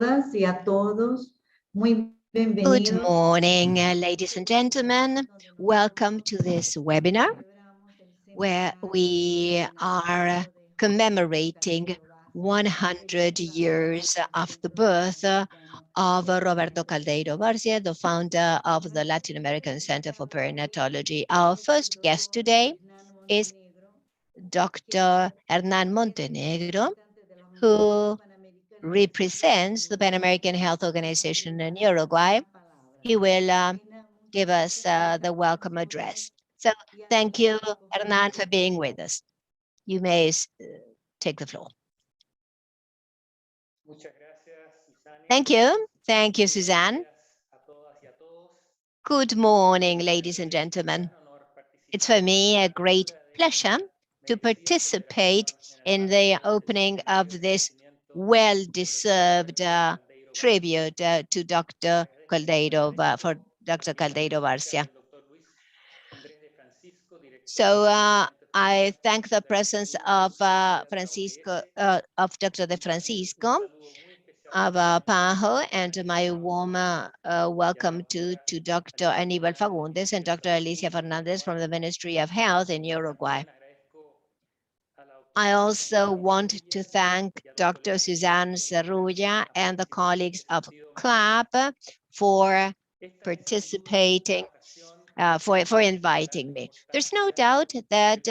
y a todos. Muy Good bienvenidos. morning, ladies and gentlemen. Welcome to this webinar where we are commemorating 100 years of the birth of Roberto Calderon Barcia, the founder of the Latin American Center for Perinatology. Our first guest today is Dr. Hernan Montenegro, who represents the Pan American Health Organization in Uruguay. He will give us the welcome address. So thank you, Hernan, for being with us. You may take the floor. Thank you. Thank you, Suzanne. Good morning, ladies and gentlemen. It's for me a great pleasure to participate in the opening of this well-deserved tribute to Dr. Calderon, for Dr. Calderon Barcia. So I thank the presence of Dr. De Francisco, of Paulo, and my warm welcome to Dr. Aníbal Fagundes and Dr. Alicia Fernandez from the Ministry of Health in Uruguay. I also want to thank Dr. Suzanne Cerrulla and the colleagues of CLAP for participating, for inviting me. There's no doubt that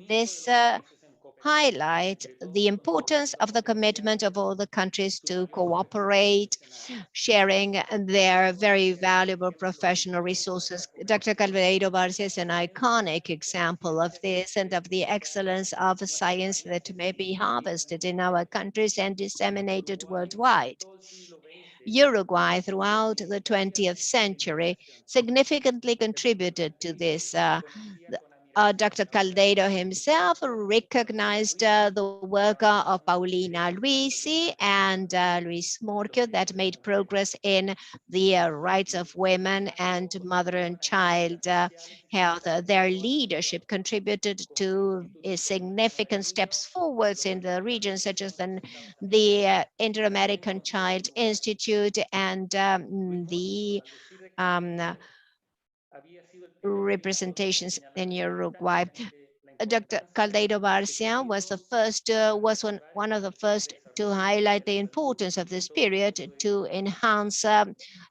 this highlight the importance of the commitment of all the countries to cooperate, sharing their very valuable professional resources. Dr. Calderon Barcia is an iconic example of this and of the excellence of science that may be harvested in our countries and disseminated worldwide. Uruguay, throughout the 20th century, significantly contributed to this. Dr. Calderon himself recognized the work of Paulina Luisi and Luis Morchio that made progress in the rights of women and mother and child health. Their leadership contributed to significant steps forwards in the region, such as the Inter-American Child Institute and the representations in Uruguay. Dr. Calderon Barcia was the first, one of the first to highlight the importance of this period to enhance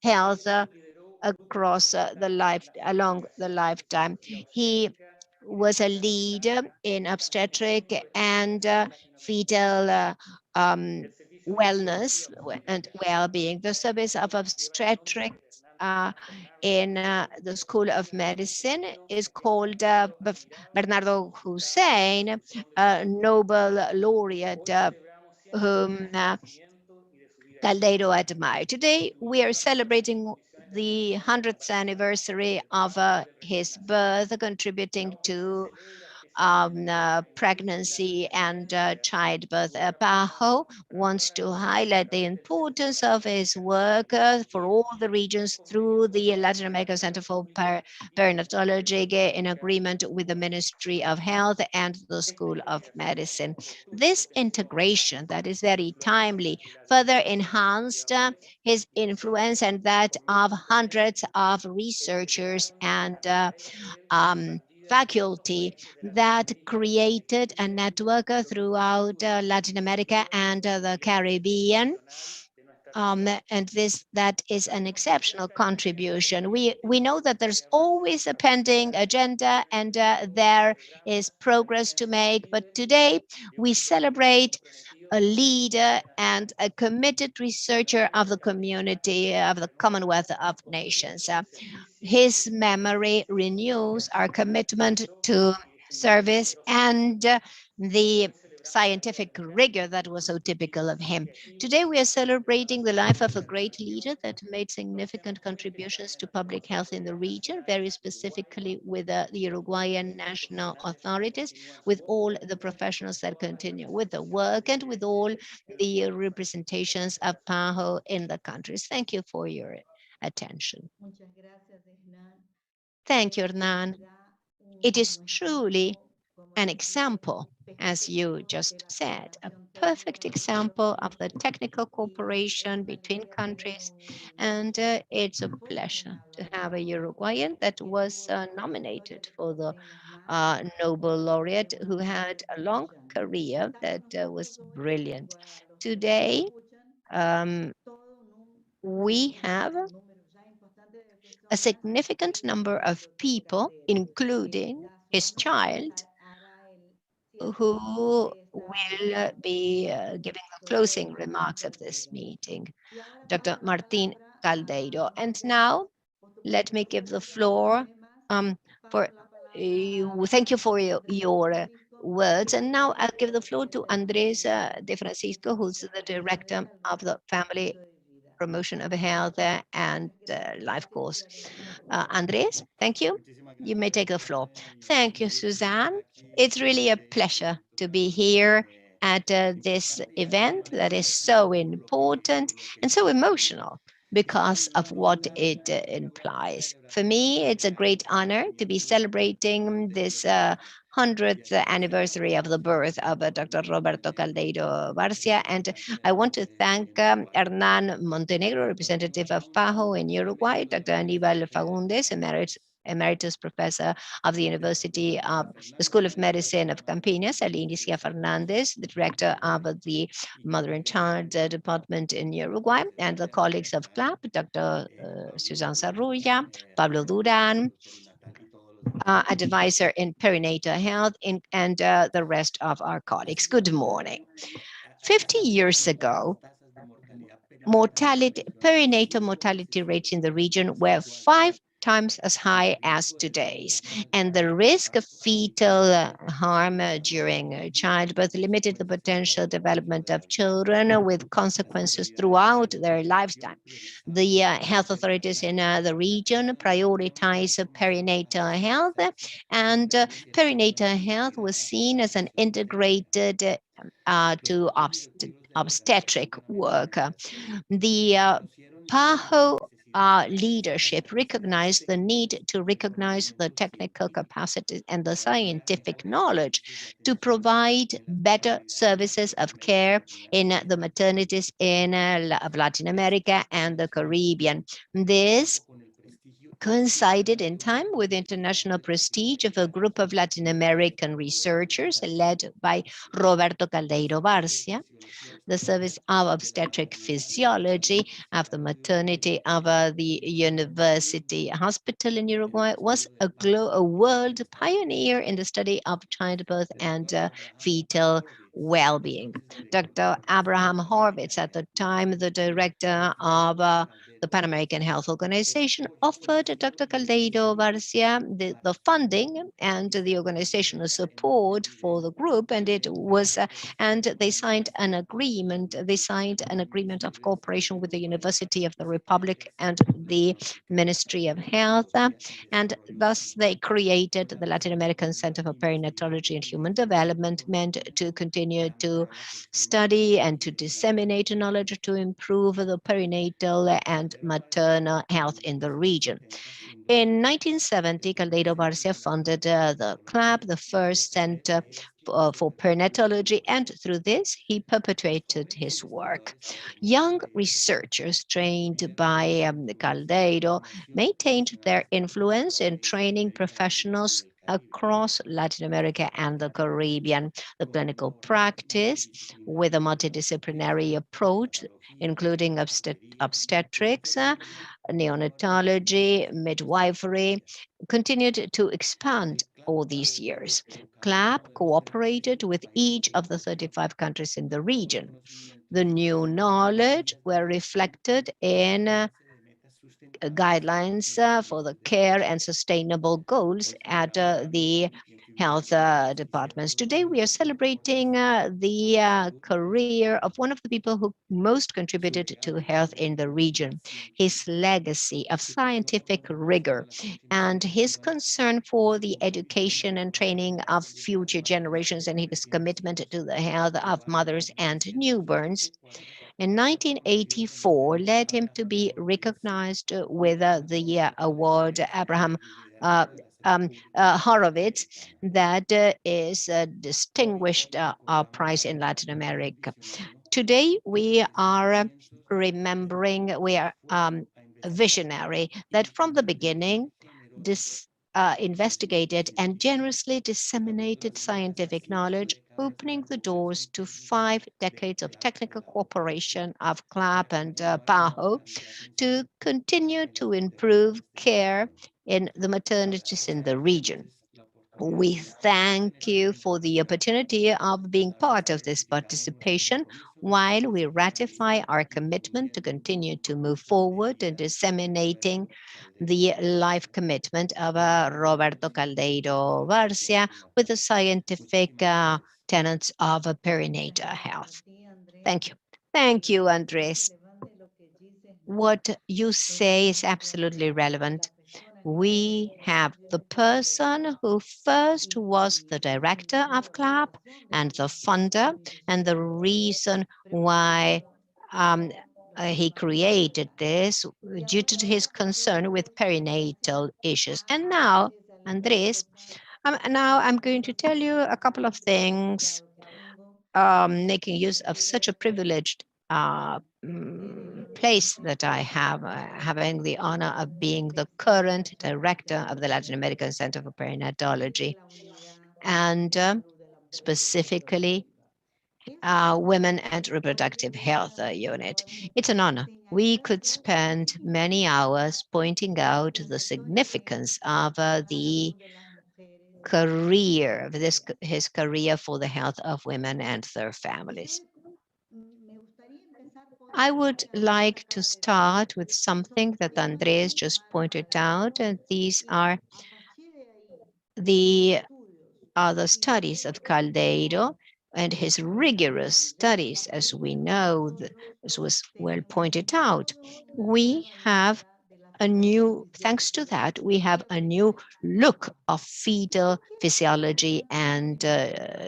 health across along the lifetime. He was a leader in obstetric and fetal wellness and well-being. The service of obstetrics in the School of Medicine is called Bernardo Hussein, a Nobel laureate whom Calderon admired. Today, we are celebrating the 100th anniversary of his birth, contributing to pregnancy and childbirth. Paulo wants to highlight the importance of his work for all the regions through the Latin American Center for Perinatology in agreement with the Ministry of Health and the School of Medicine. This integration that is very timely further enhanced his influence and that of hundreds of researchers and faculty that created a network throughout Latin America and the Caribbean. And that is an exceptional contribution. We know that there's always a pending agenda and there is progress to make, but today we celebrate a leader and a committed researcher of the community of the Commonwealth of Nations. His memory renews our commitment to service and the scientific rigor that was so typical of him. Today, we are celebrating the life of a great leader that made significant contributions to public health in the region, very specifically with the Uruguayan national authorities, with all the professionals that continue with the work and with all the representations of Paulo in the countries. Thank you for your attention. Thank you, Hernan. It is truly an example, as you just said, a perfect example of the technical cooperation between countries. And it's a pleasure to have a Uruguayan that was nominated for the Nobel laureate who had a long career that was brilliant. Today, um, we have a significant number of people, including his child, who will be giving the closing remarks of this meeting, Dr. Martin Calderon. And now, let me give the floor for you. Thank you for your words. And now I'll give the floor to Andres de Francisco, who's the director of the Family Promotion of Health and Life course. Andres, thank you. You may take the floor. Thank you, Suzanne. It's really a pleasure to be here at this event that is so important and so emotional because of what it implies. For me, it's a great honor to be celebrating this 100th anniversary of the birth of Dr. Roberto Caldeiro Barcia. And I want to thank Hernan Montenegro, representative of PAHO in Uruguay, Dr. Aníbal Fagundes, Emeritus Professor of the University of the School of Medicine of Campinas, Alicia Fernandez, the Director of the Mother and Child Department in Uruguay, and the colleagues of CLAP, Dr. Susan Sarrulla, Pablo Duran, advisor in Perinator Health, and the rest of our colleagues. Good morning. 50 years ago, perinatal mortality rates in the region were 5 times as high as today's, and the risk of fetal harm during childbirth limited the potential development of children with consequences throughout their lifetime. The health authorities in the region prioritize perinatal health, and perinatal health was seen as an integrated to obstetric work. The PAHO leadership recognized the need to recognize the technical capacity and the scientific knowledge to provide better services of care in the maternities of Latin America and the Caribbean. This coincided in time with international prestige of a group of Latin American researchers led by Roberto Caldeiro Barcia. The Service of Obstetric Physiology of the maternity of the University Hospital in Uruguay was a world pioneer in the study of childbirth and fetal well-being. Dr. Abraham Horvitz, at the time the director of the Pan American Health Organization, offered Dr. Caldeiro Barcia the funding and the organizational support for the group, and they signed an agreement. They signed an agreement of cooperation with the University of the Republic and the Ministry of Health, and thus they created the Latin American Center for Perinatology and Human Development, meant to continue to study and to disseminate knowledge to improve the perinatal and maternal health in the region. In 1970, Caldeiro Barcia funded the CLAP, the first center for perinatology, and through this, he perpetuated his work. Young researchers trained by Caldeiro maintained their influence in training professionals across Latin America and the Caribbean. The clinical practice with a multidisciplinary approach, including obstetrics, neonatology, midwifery, continued to expand all these years. CLAP cooperated with each of the 35 countries in the region. The new knowledge were reflected in guidelines for the care and sustainable goals at the health departments. Today, we are celebrating the career of one of the people who most contributed to health in the region. His legacy of scientific rigor and his concern for the education and training of future generations, and his commitment to the health of mothers and newborns in 1984 led him to be recognized with the award Abraham Horowitz, that is a distinguished prize in Latin America. Today, we are remembering, we are visionary that from the beginning, this investigated and generously disseminated scientific knowledge, opening the doors to 5 decades of technical cooperation of CLAP and Paulo to continue to improve care in the maternities in the region. We thank you for the opportunity of being part of this participation while we ratify our commitment to continue to move forward in disseminating the life commitment of Roberto Calderon Barcia with the scientific tenets of perinatal health. Thank you. Thank you, Andres. What you say is absolutely relevant. We have the person who first was the director of CLAP and the funder, and the reason why he created this due to his concern with perinatal issues. And now, Andres, now I'm going to tell you a couple of things, making use of such a privileged place that I have, having the honor of being the current director of the Latin American Center for Perinatology, and specifically Women and Reproductive Health Unit. It's an honor. We could spend many hours pointing out the significance of the career, of his career for the health of women and their families. I would like to start with something that Andres just pointed out, and these are the other studies of Calderon and his rigorous studies. As we know, as was well pointed out, we have a new, thanks to that, we have a new look of fetal physiology and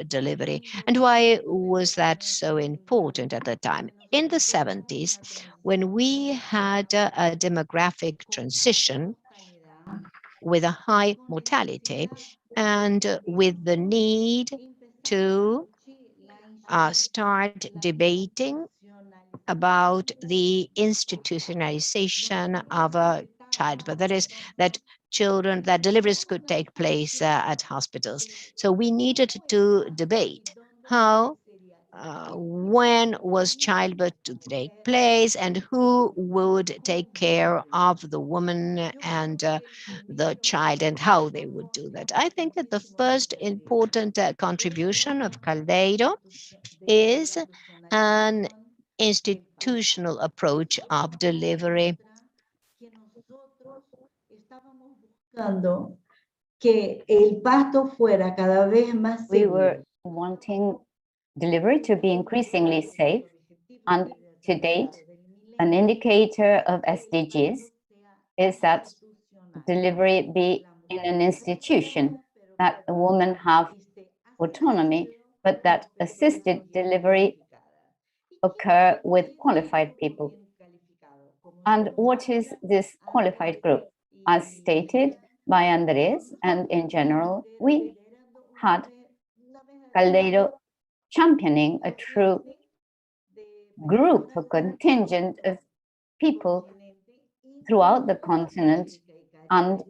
delivery. And why was that so important at the time? In the 70s, when we had a demographic transition with a high mortality and with the need to start debating about the institutionalization of a childbirth. That is, that children, that deliveries could take place at hospitals. So we needed to debate how, when was childbirth to take place and who would take care of the woman and the child and how they would do that. I think that the first important contribution of Calderon is an institutional approach of delivery. We were wanting delivery to be increasingly safe, and to date, an indicator of SDGs is that delivery be in an institution, that a woman have autonomy, but that assisted delivery occur with qualified people. And what is this qualified group? As stated by Andres, and in general, we had Calderon championing a true group, a contingent of people throughout the continent and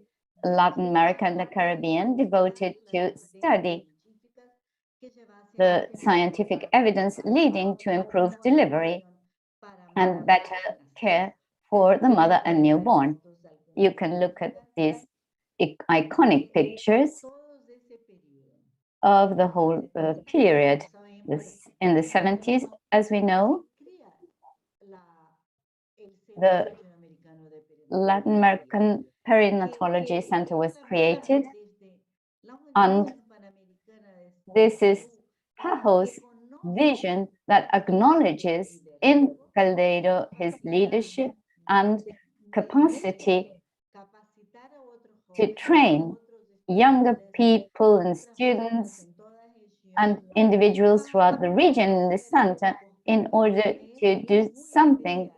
Latin America and the Caribbean devoted to study the scientific evidence leading to improved delivery and better care for the mother and newborn. You can look at these iconic pictures of the whole period. In the 70s, as we know, the Latin American Perinatology Center was created, and this is Paulo's vision that acknowledges in Calderon his leadership and capacity to train younger people and students and individuals throughout the region in the center in order to do something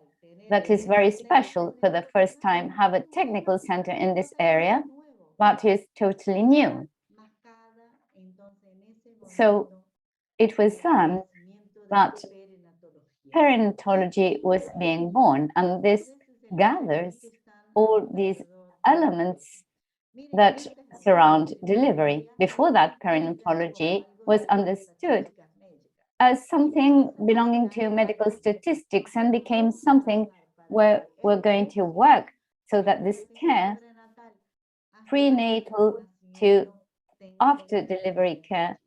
that is very special. For the first time, have a technical center in this area that is totally new. So it was then that perinatology was being born, and this gathers all these elements that surround delivery. Before that, perinatology was understood as something belonging to medical statistics and became something where we're going to work so that this care, prenatal to after delivery care,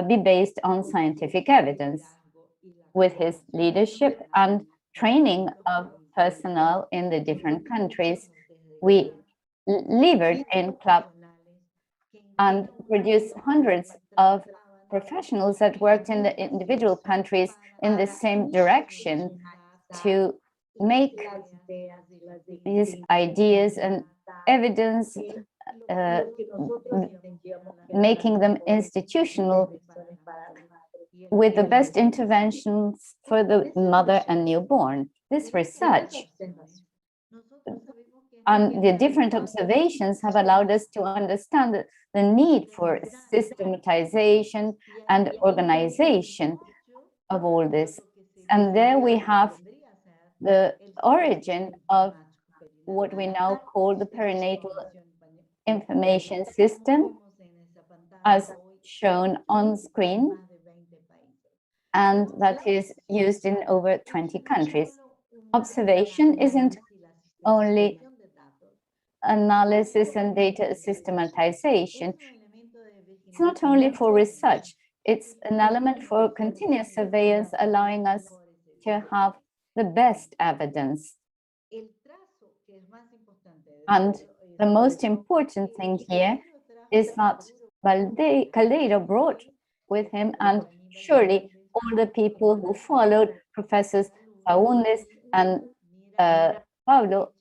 be based on scientific evidence. With his leadership and training of personnel in the different countries, we levered in CLAP and produced hundreds of professionals that worked in the individual countries in the same direction to make these ideas and evidence, making them institutional with the best interventions for the mother and newborn. This research and the different observations have allowed us to understand the need for systematization and organization of all this. And there we have the origin of what we now call the perinatal information system, as shown on screen, and that is used in over 20 countries. Observation isn't only analysis and data systematization. It's not only for research, it's an element for continuous surveillance, allowing us to have the best evidence. And the most important thing here is that Calderon brought with him, and surely all the people who followed, Professors Fernandez and Paulo,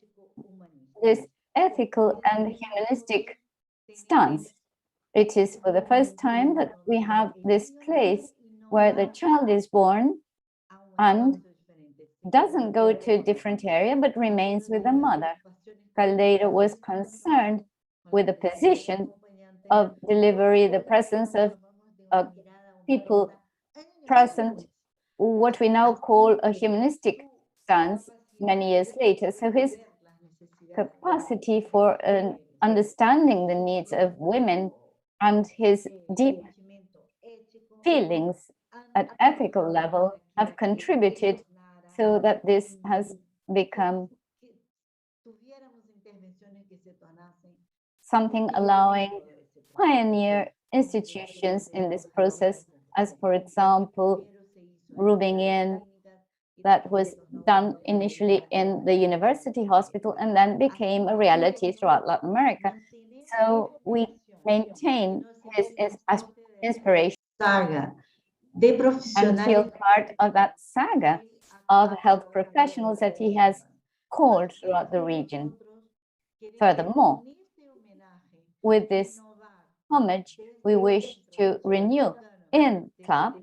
this ethical and humanistic stance. It is for the first time that we have this place where the child is born and doesn't go to a different area, but remains with the mother. Calderon was concerned with the position of delivery, the presence of people present, what we now call a humanistic stance many years later. So his capacity for understanding the needs of women and his deep feelings at ethical level have contributed so that this has become something allowing pioneer institutions in this process, as for example, rubbing in that was done initially in the university hospital and then became a reality throughout Latin America. So we maintain his inspiration and feel part of that saga of health professionals that he has called throughout the region. Furthermore, with this homage, we wish to renew in CLAP,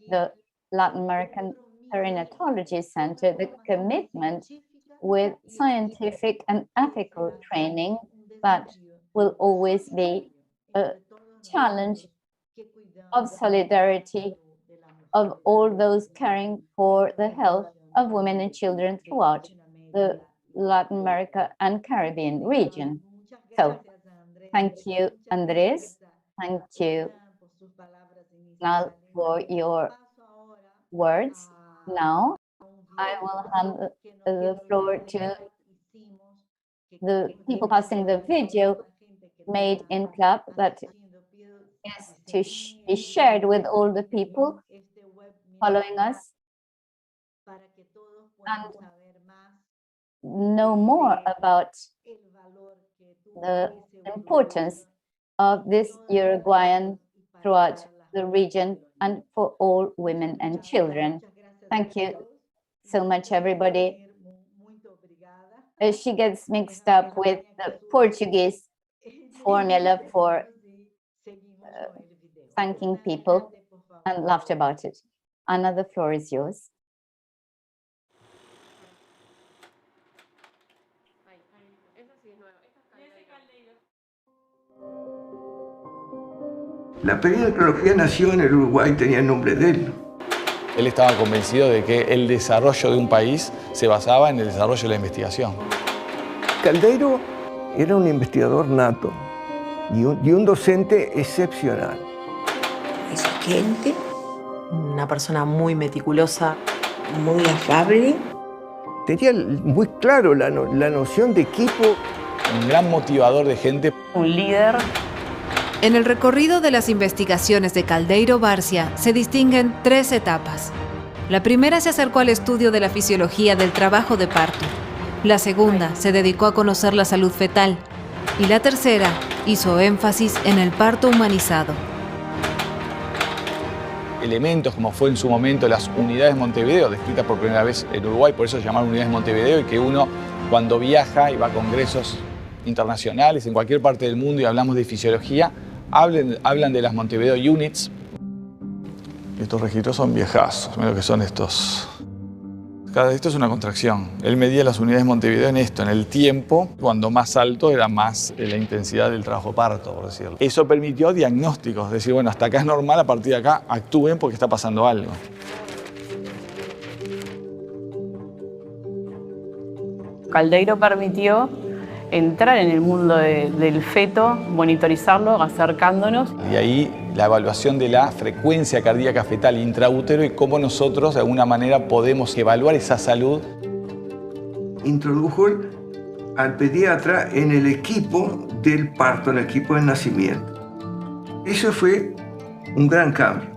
the Latin American Perinatology Center, the commitment with scientific and ethical training that will always be a challenge of solidarity of all those caring for the health of women and children throughout the Latin America and Caribbean region. So, thank you, Andres. Thank you, Nal, for your words. Now, I will hand the floor to the people passing the video made in CLAP that is to be shared with all the people following us and know more about the importance of this Uruguayan throughout the region and for all women and children. Thank you so much, everybody. She gets mixed up with the Portuguese formula for thanking people and laughed about it. Anna, the floor is yours. La perinatología nació en el Uruguay, tenía el nombre de él. Él estaba convencido de que el desarrollo de un país se basaba en el desarrollo de la investigación. Calderon era un investigador nato y un docente excepcional. Exigente, Una persona muy meticulosa. muy afable. Tenía muy claro la noción de equipo. Un gran motivador de gente. Un líder. En el recorrido de las investigaciones de Calderon Barcia se distinguen 3 etapas. La primera se acercó al estudio de la fisiología del trabajo de parto. La segunda se dedicó a conocer la salud fetal. Y la tercera hizo énfasis en el parto humanizado. Elementos como fue en su momento las unidades Montevideo, descritas por primera vez en Uruguay, por eso se llamaron unidades Montevideo, y que uno cuando viaja y va a congresos internacionales en cualquier parte del mundo y hablamos de fisiología, hablan de las Montevideo Units. Estos registros son viejazos, mira lo que son estos. Esto es una contracción. Él medía las unidades Montevideo en esto, en el tiempo. Cuando más alto era más la intensidad del trabajo parto, por decirlo. Eso permitió diagnósticos, decir, bueno, hasta acá es normal, a partir de acá actúen porque está pasando algo. Calderon permitió entrar en el mundo del feto, monitorizarlo, acercándonos. Y ahí la evaluación de la frecuencia cardíaca fetal intraútero y cómo nosotros de alguna manera podemos evaluar esa salud. Introdujo al pediatra en el equipo del parto, en el equipo del nacimiento. Eso fue un gran cambio.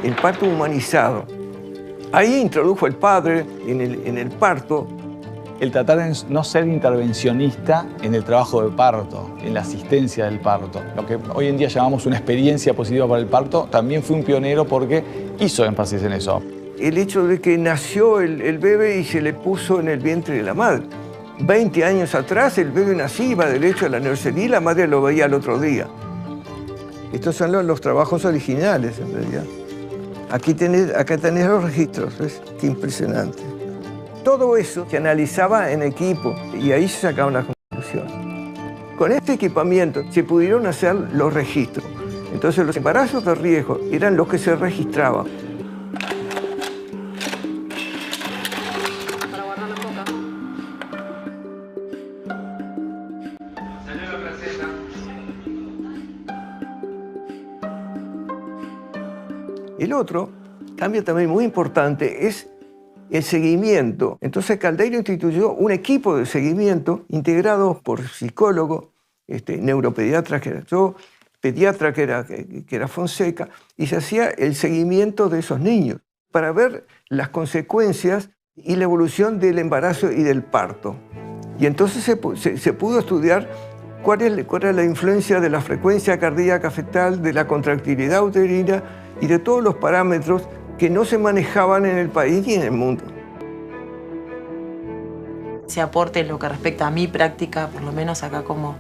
El parto humanizado. Ahí introdujo el padre en el parto. El tratar de no ser intervencionista en el trabajo de parto, en la asistencia del parto. Lo que hoy en día llamamos una experiencia positiva para el parto, también fue un pionero porque hizo énfasis en eso. El hecho de que nació el bebé y se le puso en el vientre de la madre. 20 años atrás el bebé nacía, iba derecho a la nursería y la madre lo veía al otro día. Estos son los trabajos originales, en realidad. Acá tenés los registros, ¿ves? Qué impresionante. Todo eso se analizaba en equipo y ahí se sacaban las conclusiones. Con este equipamiento se pudieron hacer los registros. Entonces los embarazos de riesgo eran los que se registraban. Para guardar la coca. El otro cambio también muy importante es el seguimiento. Entonces Calderon instituyó un equipo de seguimiento integrado por psicólogos, neuropediatras que era yo, pediatra que era Fonseca, y se hacía el seguimiento de esos niños para ver las consecuencias y la evolución del embarazo y del parto. Y entonces se pudo estudiar cuál era la influencia de la frecuencia cardíaca fetal, de la contractilidad uterina y de todos los parámetros que no se manejaban en el país y en el mundo. Ese aporte en lo que respecta a mi práctica, por lo menos acá como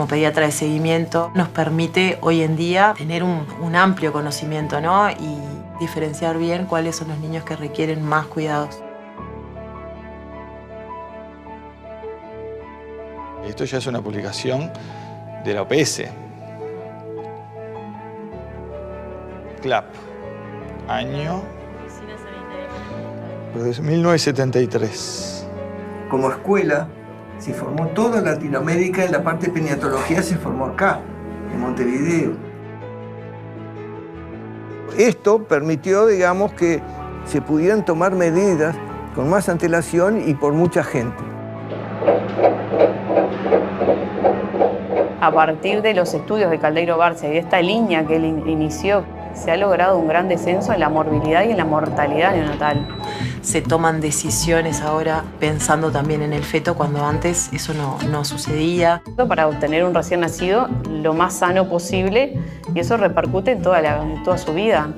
pediatra de seguimiento, nos permite hoy en día tener un amplio conocimiento, ¿no? Y diferenciar bien cuáles son los niños que requieren más cuidados. Esto ya es una publicación de la OPS. CLAP. Año 1973. Como escuela se formó toda Latinoamérica, en la parte de perinatología se formó acá, en Montevideo. Esto permitió, digamos, que se pudieran tomar medidas con más antelación y por mucha gente. A partir de los estudios de Calderon Barcia y de esta línea que él inició, se ha logrado un gran descenso en la morbilidad y en la mortalidad neonatal. Se toman decisiones ahora pensando también en el feto cuando antes eso no sucedía. Para obtener un recién nacido lo más sano posible y eso repercute en toda su vida.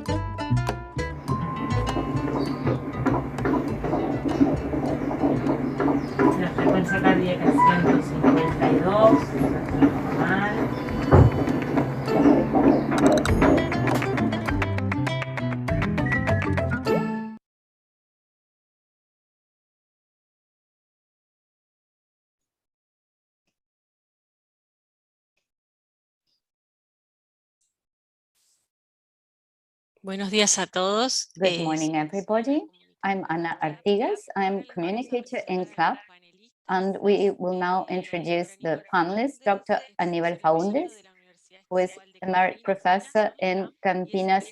La frecuencia cardíaca es 152, normal. Buenos días a todos. Good morning, everybody. I'm Ana Artigas. I'm communicator in CLAP, and we will now introduce the panelist, Dr. Aníbal Faúndez, who is Emerit Professor in Campinas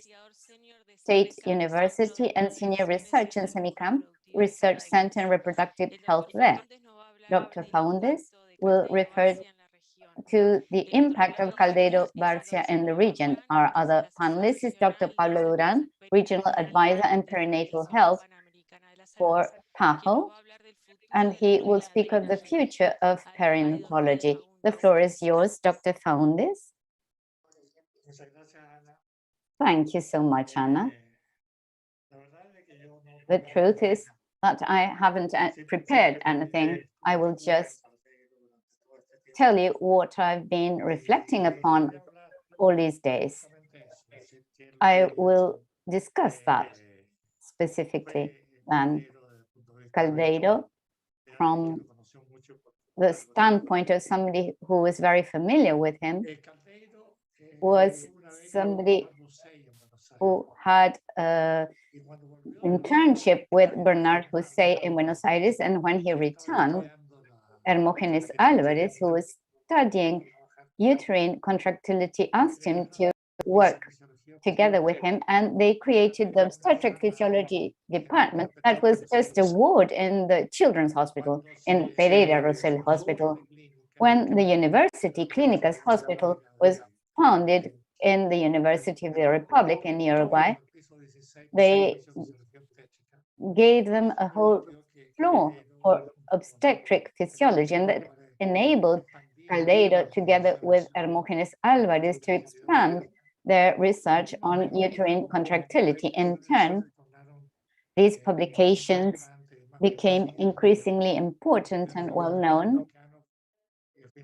State University and Senior Research in SEMICAM Research Center in Reproductive Health there. Dr. Faúndez will refer to the impact of Caldeiro Barcia in the region. Our other panelist is Dr. Paulo Duran, Regional Advisor in Perinatal Health for PAHO, and he will speak of the future of perinatology. The floor is yours, Dr. Faúndez. Thank you so much, Anna. The truth is that I haven't prepared anything. I will just tell you what I've been reflecting upon all these days. I will discuss that specifically then. Caldeiro, from the standpoint of somebody who was very familiar with him, was somebody who had an internship with Bernard José in Buenos Aires, and when he returned, Hermógenes Álvarez, who was studying uterine contractility, asked him to work together with him, and they created the obstetric physiology department that was just a ward in the children's hospital, in Pereira Rosell Hospital. When the University Clínicas Hospital was founded in the University of the Republic in Uruguay, they gave them a whole floor for obstetric physiology, and that enabled Caldeiro, together with Hermógenes Álvarez, to expand their research on uterine contractility. In turn, these publications became increasingly important and well-known.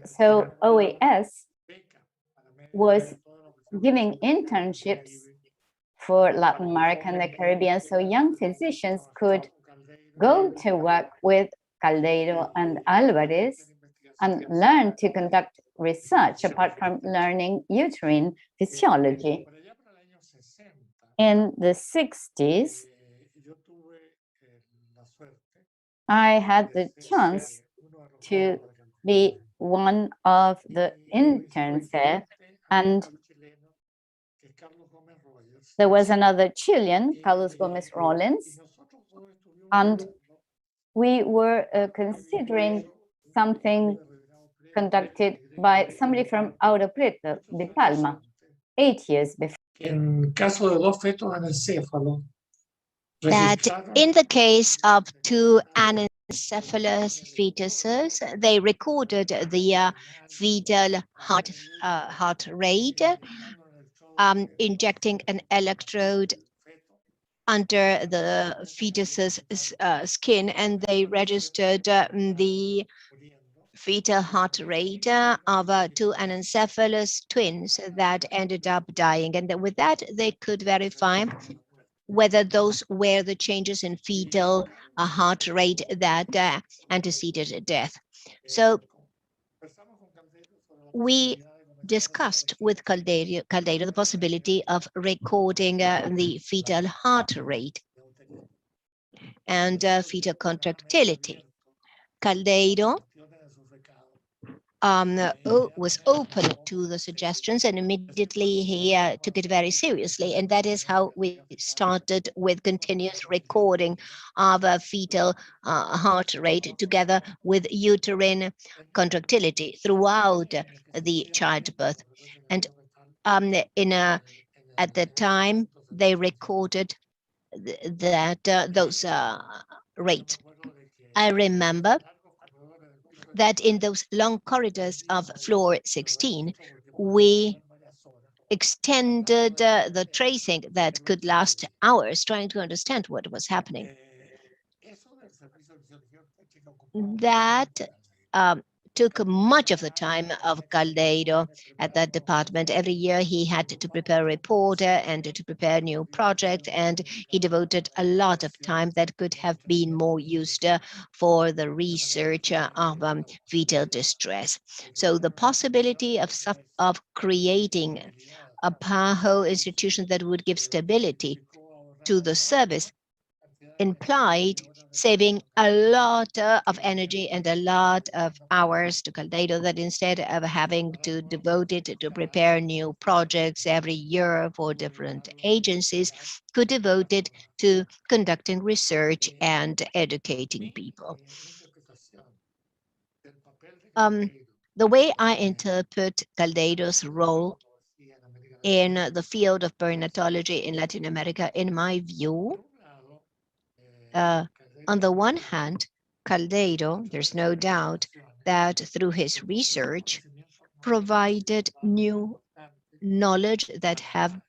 So OAS was giving internships for Latin America and the Caribbean, so young physicians could go to work with Caldeiro and Álvarez and learn to conduct research apart from learning uterine physiology. In the 60s, I had the chance to be one of the interns there, and there was another Chilean, Carlos Gomez Rollins, and we were considering something conducted by somebody from Ouro Preto, de Palma, 8 years before. That in the case of two anencephalous fetuses, they recorded the fetal heart rate, injecting an electrode under the fetus's skin, and they registered the fetal heart rate of two anencephalous twins that ended up dying. And with that, they could verify whether those were the changes in fetal heart rate that anteceded death. So we discussed with Caldeiro the possibility of recording the fetal heart rate and fetal contractility. Caldeiro was open to the suggestions, and immediately he took it very seriously. And that is how we started with continuous recording of fetal heart rate together with uterine contractility throughout the childbirth. And at the time, they recorded those rates. I remember that in those long corridors of floor 16, we extended the tracing that could last hours, trying to understand what was happening. That took much of the time of Caldeiro at that department. Every year he had to prepare a report and to prepare a new project, and he devoted a lot of time that could have been more used for the research of fetal distress. So the possibility of creating a whole institution that would give stability to the service implied saving a lot of energy and a lot of hours to Caldeiro, that instead of having to devote it to prepare new projects every year for different agencies, could devote it to conducting research and educating people. The way I interpret Caldeiro's role in the field of perinatology in Latin America, in my view, on the one hand, Caldeiro, there's no doubt that through his research, provided new knowledge that have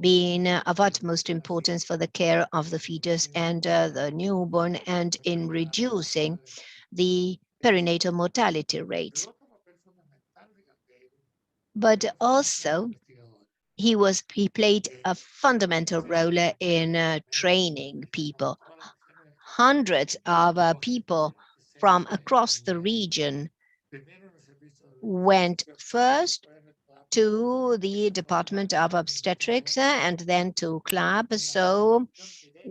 been of utmost importance for the care of the fetus and the newborn, and in reducing the perinatal mortality rates. But also, he played a fundamental role in training people. Hundreds of people from across the region went first to the Department of Obstetrics and then to CLAB. So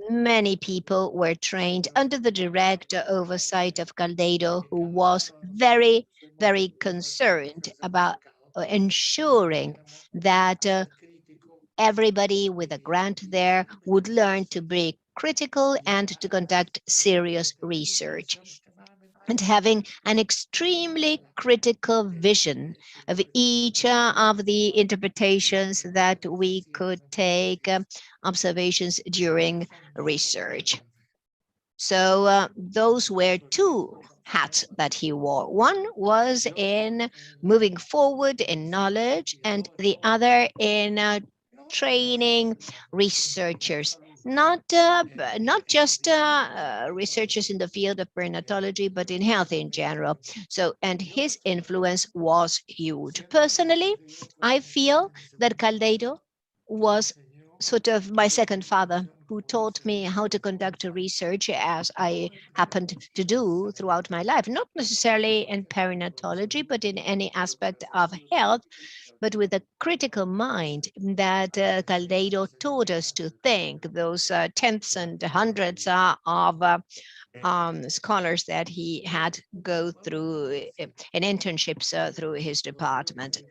many people were trained under the direct oversight of Caldeiro, who was very, very concerned about ensuring that everybody with a grant there would learn to be critical and to conduct serious research, and having an extremely critical vision of each of the interpretations that we could take, observations during research. So those were two hats that he wore. One was in moving forward in knowledge, and the other in training researchers, not just researchers in the field of perinatology, but in health in general. So, and his influence was huge. Personally, I feel that Caldeiro was sort of my second father, who taught me how to conduct research, as I happened to do throughout my life, not necessarily in perinatology, but in any aspect of health, but with a critical mind that Caldeiro taught us to think. Those tenths and hundreds of scholars that he had go through in internships through his department.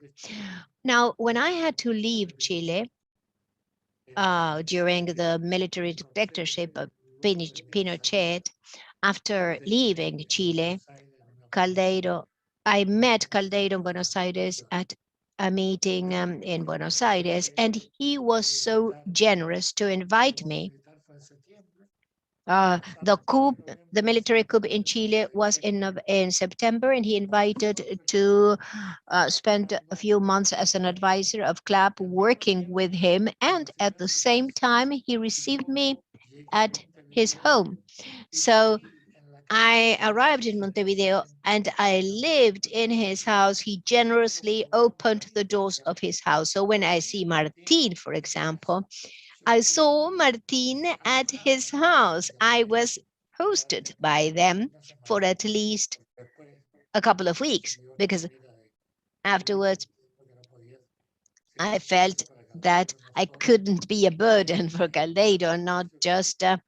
Now, when I had to leave Chile during the military dictatorship of Pinochet, after leaving Chile, I met Caldeiro in Buenos Aires at a meeting in Buenos Aires, and he was so generous to invite me. The military coup in Chile was in September, and he invited to spend a few months as an advisor of CLAP, working with him, and at the same time, he received me at his home. So I arrived in Montevideo and I lived in his house. He generously opened the doors of his house. So when I see Martin, for example, I saw Martin at his house. I was hosted by them for at least a couple of weeks, because afterwards I felt that I couldn't be a burden for Caldeiro, not just at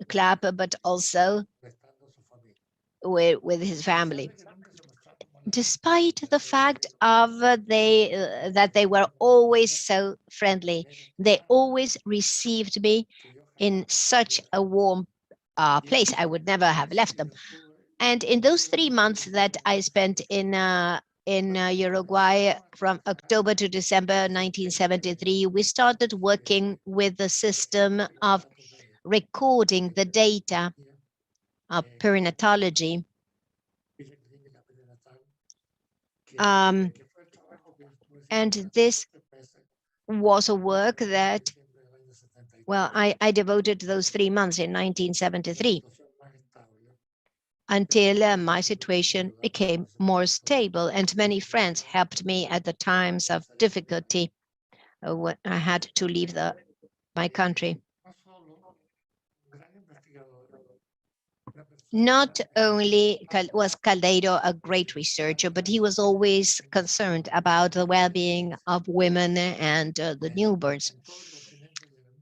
CLAP, but also with his family. Despite the fact of that they were always so friendly, they always received me in such a warm place. I would never have left them. And in those 3 months that I spent in Uruguay, from October to December 1973, we started working with the system of recording the data of perinatology. And this was a work that, well, I devoted those 3 months in 1973 until my situation became more stable, and many friends helped me at the times of difficulty when I had to leave my country. not only was Caldeiro a great researcher, but he was always concerned about the well-being of women and the newborns.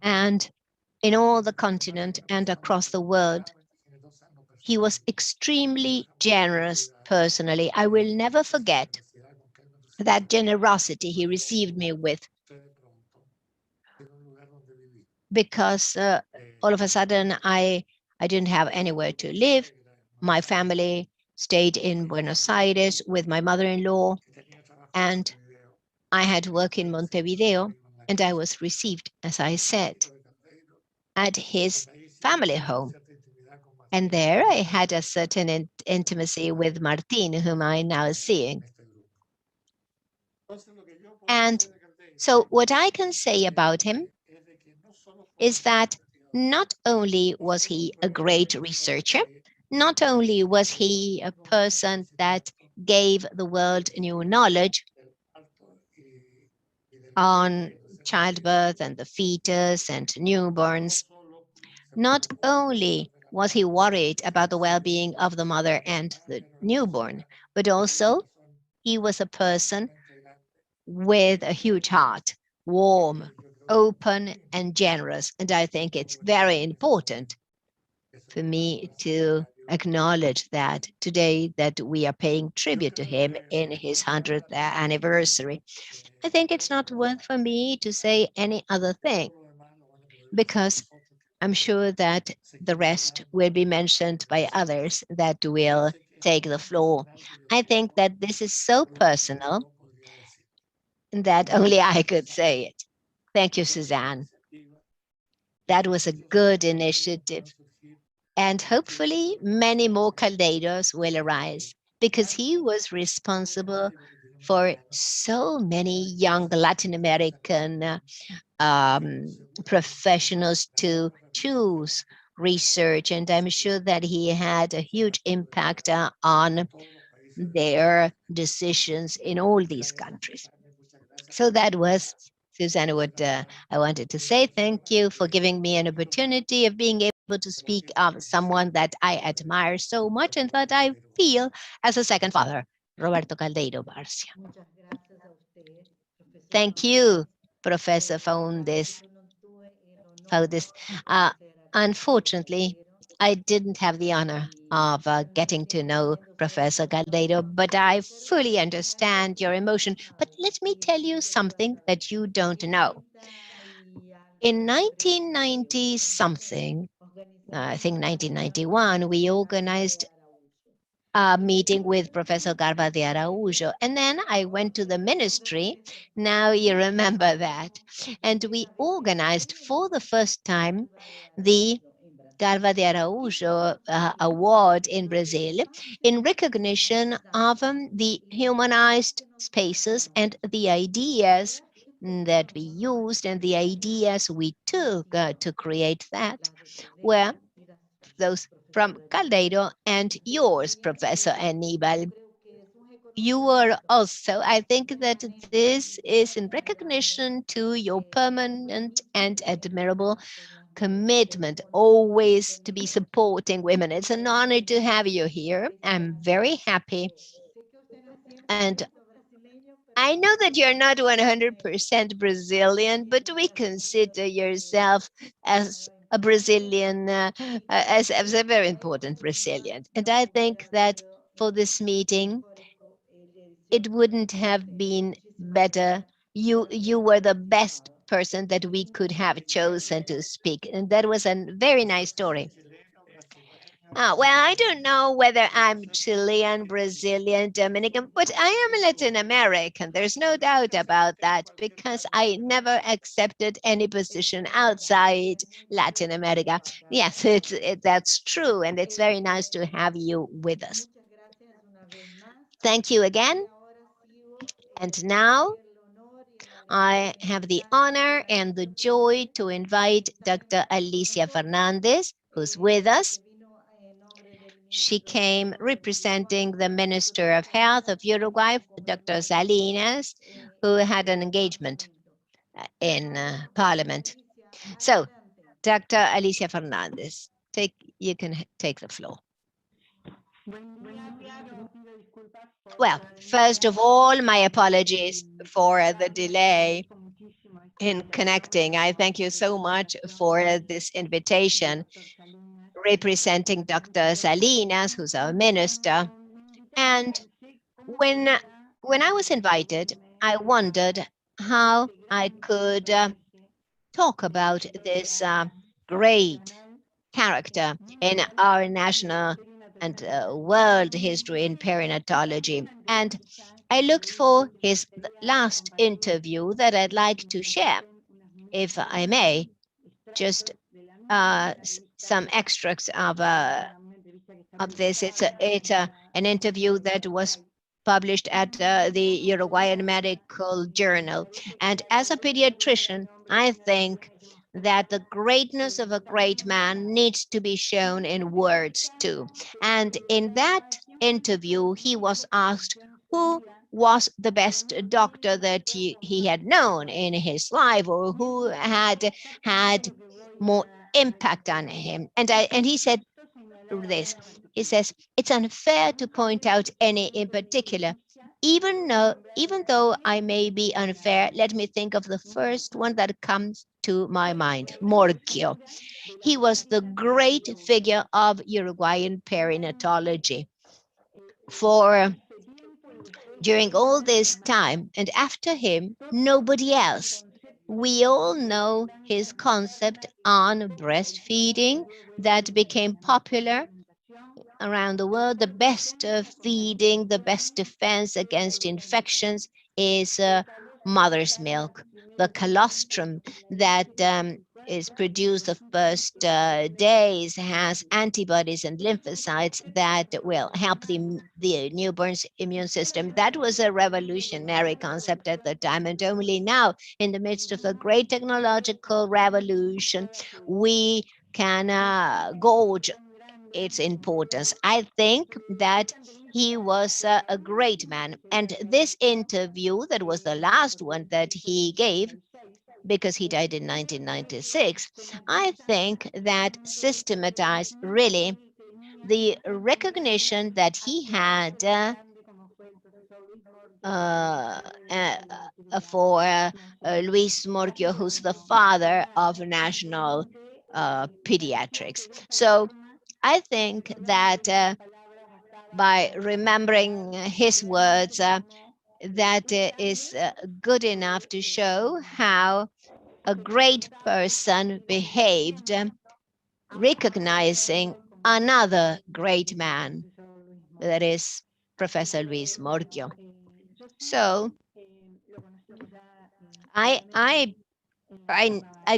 And in all the continent and across the world, he was extremely generous personally. I will never forget that generosity he received me with, because all of a sudden I didn't have anywhere to live. My family stayed in Buenos Aires with my mother-in-law, and I had to work in Montevideo, and I was received, as I said, at his family home. And there I had a certain intimacy with Martin, whom I'm now seeing. And so what I can say about him is that not only was he a great researcher, not only was he a person that gave the world new knowledge on childbirth and the fetus and newborns, not only was he worried about the well-being of the mother and the newborn, but also he was a person with a huge heart, warm, open, and generous. And I think it's very important for me to acknowledge that today, that we are paying tribute to him in his 100th anniversary. I think it's not worth for me to say any other thing, because I'm sure that the rest will be mentioned by others that will take the floor. I think that this is so personal that only I could say it. Thank you, Suzanne. That was a good initiative. And hopefully many more Caldeiros will arise, because he was responsible for so many young Latin American professionals to choose research. And I'm sure that he had a huge impact on their decisions in all these countries. So that was, Susanna, what I wanted to say. Thank you for giving me an opportunity of being able to speak of someone that I admire so much and that I feel as a second father, Roberto Caldeiro Barcia. Thank you, Professor Faundes. Unfortunately, I didn't have the honor of getting to know Professor Caldeiro, but I fully understand your emotion. But let me tell you something that you don't know. In 1990 something, I think 1991, we organized a meeting with Professor Garba de Araújo. And then I went to the ministry. Now you remember that. And we organized for the first time the Garba de Araújo Award in Brazil in recognition of the humanized spaces and the ideas that we used and the ideas we took to create that were those from Caldeiro and yours, Professor Aníbal. You were also, I think that this is in recognition to your permanent and admirable commitment always to be supporting women. It's an honor to have you here. I'm very happy. And I know that you're not 100% Brazilian, but we consider yourself as a Brazilian, as a very important Brazilian. And I think that for this meeting, it wouldn't have been better. You were the best person that we could have chosen to speak. And that was a very nice story. Well, I don't know whether I'm Chilean, Brazilian, Dominican, but I am Latin American. There's no doubt about that, because I never accepted any position outside Latin America. Yes, that's true, and it's very nice to have you with us. Thank you again. And now I have the honor and the joy to invite Dr. Alicia Fernandez, who's with us. She came representing the Minister of Health of Uruguay, Dr. Salinas, who had an engagement in Parliament. So, Dr. Alicia Fernandez, you can take the floor. Well, first of all, my apologies for the delay in connecting. I thank you so much for this invitation, representing Dr. Salinas, who's our minister. And when I was invited, I wondered how I could talk about this great character in our national and world history in perinatology. And I looked for his last interview that I'd like to share, if I may, just some extracts of this. It's an interview that was published at the Uruguayan Medical Journal. And as a pediatrician, I think that the greatness of a great man needs to be shown in words too. And in that interview, he was asked who was the best doctor that he had known in his life, or who had more impact on him. And he said this. He says, it's unfair to point out any in particular. Even though I may be unfair, let me think of the first one that comes to my mind, Morgio. He was the great figure of Uruguayan perinatology. For during all this time, and after him, nobody else. We all know his concept on breastfeeding that became popular around the world. The best feeding, the best defense against infections is mother's milk. The colostrum that is produced the first days has antibodies and lymphocytes that will help the newborn's immune system. That was a revolutionary concept at the time, and only now, in the midst of a great technological revolution, we can gauge its importance. I think that he was a great man. And this interview, that was the last one that he gave, because he died in 1996, I think that systematized really the recognition that he had for Luis Morgio, who's the father of national pediatrics. So I think that by remembering his words, that is good enough to show how a great person behaved, recognizing another great man, that is Professor Luis Morgio. So I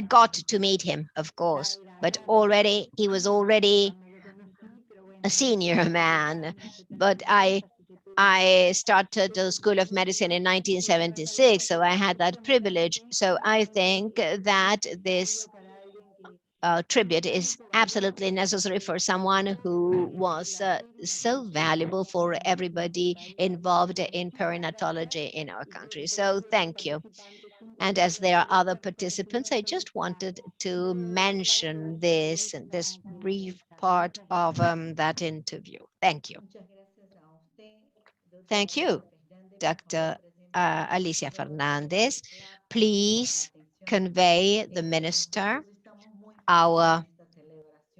got to meet him, of course, but he was already a senior man. But I started the School of Medicine in 1976, so I had that privilege. So I think that this tribute is absolutely necessary for someone who was so valuable for everybody involved in perinatology in our country. So thank you. And as there are other participants, I just wanted to mention this brief part of that interview. Thank you. Thank you, Dr. Alicia Fernandez. Please convey the minister our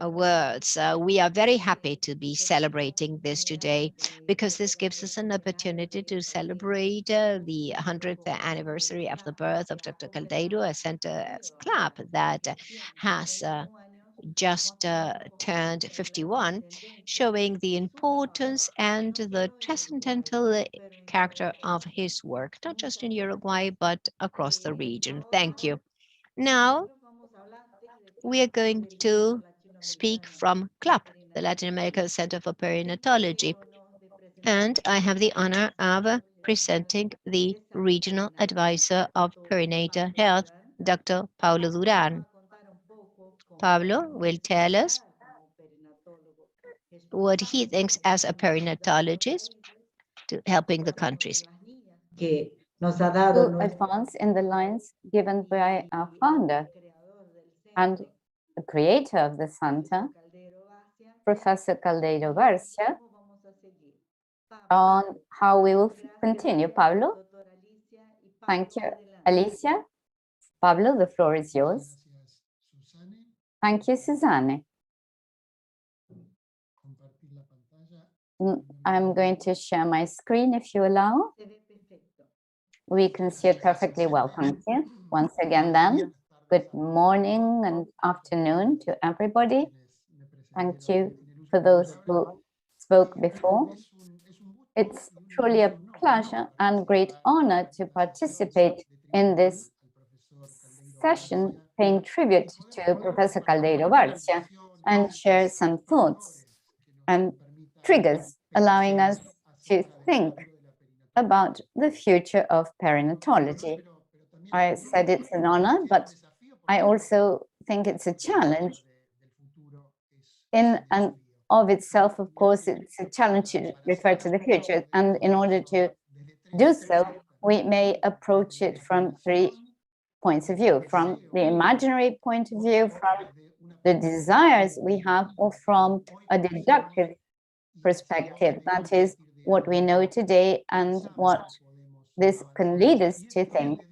words. We are very happy to be celebrating this today, because this gives us an opportunity to celebrate the 100th anniversary of the birth of Dr. Calderon, a center club that has just turned 51, showing the importance and the transcendental character of his work, not just in Uruguay, but across the region. Thank you. Now, we are going to speak from CLAP, the Latin American Center for Perinatology. And I have the honor of presenting the Regional Advisor of Perinator Health, Dr. Paulo Duran. Pablo will tell us what he thinks as a perinatologist to helping the countries. To advance in the lines given by our founder and the creator of the center, Professor Calderon Barcia, on how we will continue. Pablo? Thank you, Alicia. Pablo, the floor is yours. Thank you, Suzanne. I'm going to share my screen if you allow. We can see it perfectly well, thank you. Once again then, good morning and afternoon to everybody. Thank you for those who spoke before. It's truly a pleasure and great honor to participate in this session paying tribute to Professor Calderon Barcia and share some thoughts and triggers allowing us to think about the future of perinatology. I said it's an honor, but I also think it's a challenge. In and of itself, of course, it's a challenge to refer to the future. And in order to do so, we may approach it from 3 points of view: from the imaginary point of view, from the desires we have, or from a deductive perspective. That is what we know today and what this can lead us to think.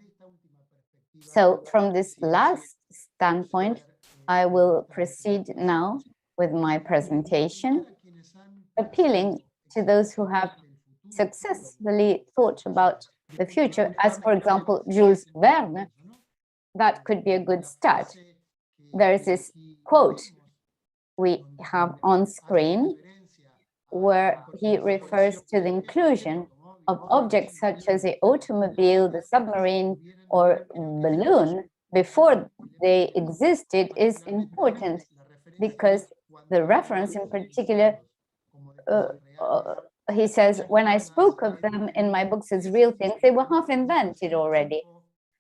So from this last standpoint, I will proceed now with my presentation, appealing to those who have successfully thought about the future, as for example, Jules Verne. That could be a good start. There is this quote we have on screen where he refers to the inclusion of objects such as the automobile, the submarine, or balloon before they existed is important, because the reference in particular, he says, when I spoke of them in my books as real things, they were half invented already.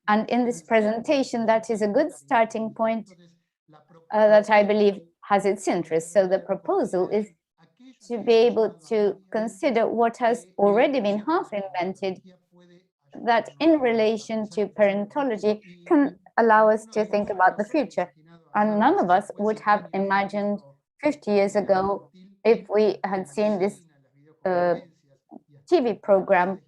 And in this presentation, that is a good starting point that I believe has its interest. So the proposal is to be able to consider what has already been half invented, that in relation to perinatology can allow us to think about the future. And none of us would have imagined 50 years ago, if we had seen this TV program,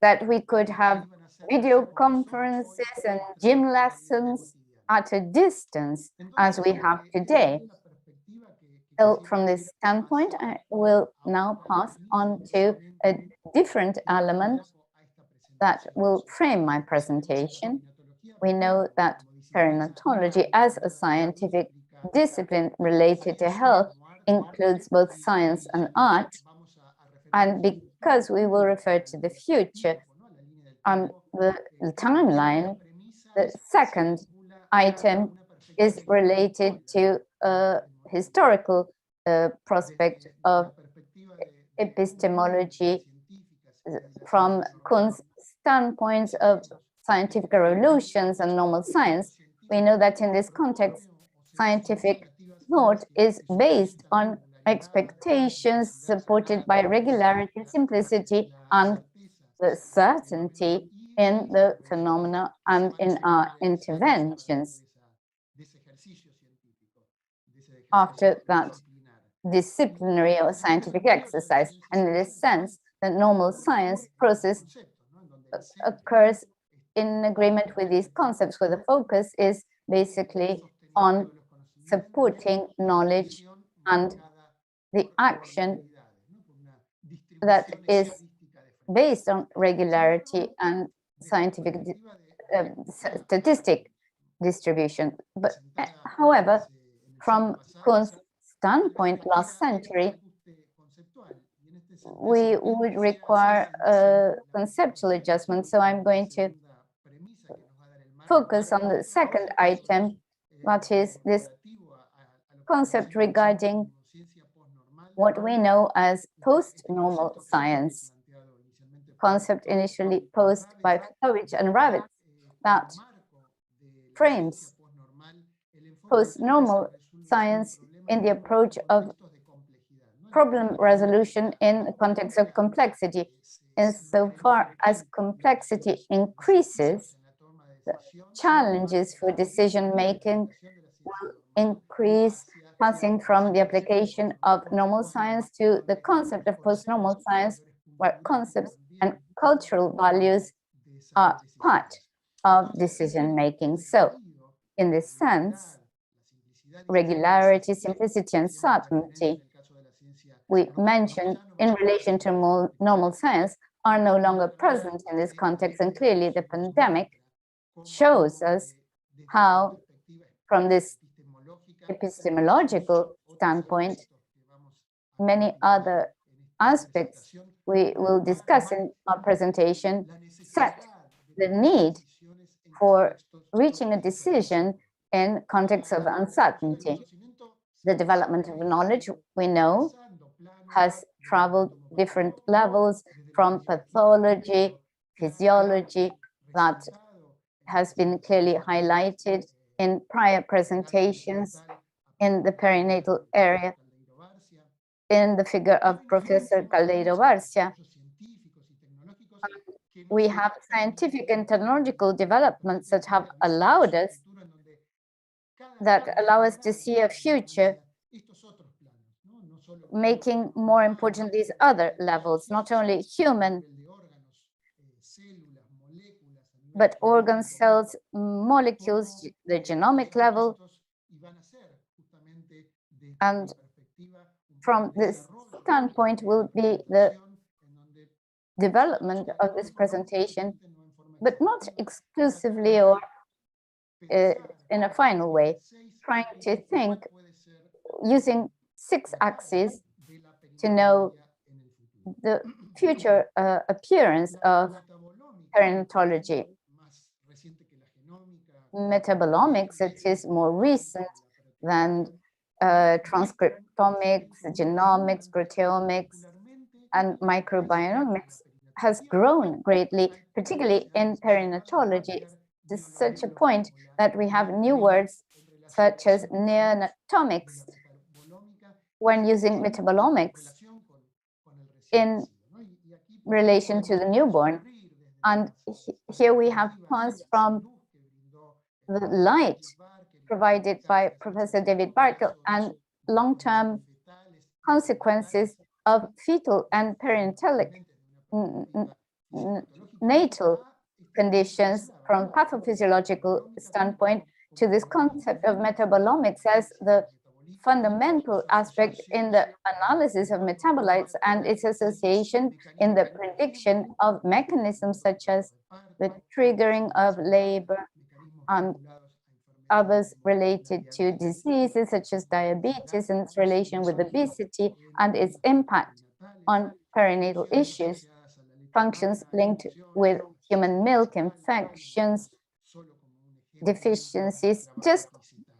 that we could have video conferences and gym lessons at a distance as we have today. So from this standpoint, I will now pass on to a different element that will frame my presentation. We know that perinatology as a scientific discipline related to health includes both science and art. And because we will refer to the future on the timeline, the second item is related to a historical prospect of epistemology from Kuhn's standpoints of scientific revolutions and normal science. We know that in this context, scientific thought is based on expectations supported by regularity, simplicity, and the certainty in the phenomena and in our interventions. After that disciplinary or scientific exercise, and in this sense, the normal science process occurs in agreement with these concepts, where the focus is basically on supporting knowledge and the action that is based on regularity and scientific statistic distribution. But however, from Kuhn's standpoint last century, we would require a conceptual adjustment. So I'm going to focus on the second item, that is this concept regarding what we know as post-normal science, concept initially posed by Fitowicz and Ravitz, that frames post-normal science in the approach of problem resolution in the context of complexity. Insofar as complexity increases, the challenges for decision-making will increase, passing from the application of normal science to the concept of post-normal science, where concepts and cultural values are part of decision making. So, in this sense, regularity, simplicity, and certainty we mentioned in relation to normal science are no longer present in this context. And clearly, the pandemic shows us how, from this epistemological standpoint, many other aspects we will discuss in our presentation set the need for reaching a decision in context of uncertainty. The development of knowledge, we know, has traveled different levels from pathology, physiology, that has been clearly highlighted in prior presentations in the perinatal area, in the figure of Professor Calderon Barcia. We have scientific and technological developments that have allowed us, to see a future, making more important these other levels, not only human, but organ, cells, molecules, the genomic level. And from this standpoint will be the development of this presentation, but not exclusively or in a final way, trying to think using 6 axes to know the future appearance of perinatology. Metabolomics, it is more recent than transcriptomics, genomics, proteomics, and microbiomics, has grown greatly, particularly in perinatology, to such a point that we have new words such as neonatomics when using metabolomics in relation to the newborn. And here we have passed from the light provided by Professor David Barkell and long-term consequences of fetal and perinatal natal conditions from pathophysiological standpoint to this concept of metabolomics as the fundamental aspect in the analysis of metabolites and its association in the prediction of mechanisms such as the triggering of labor and others related to diseases such as diabetes and its relation with obesity and its impact on perinatal issues, functions linked with human milk infections, deficiencies, just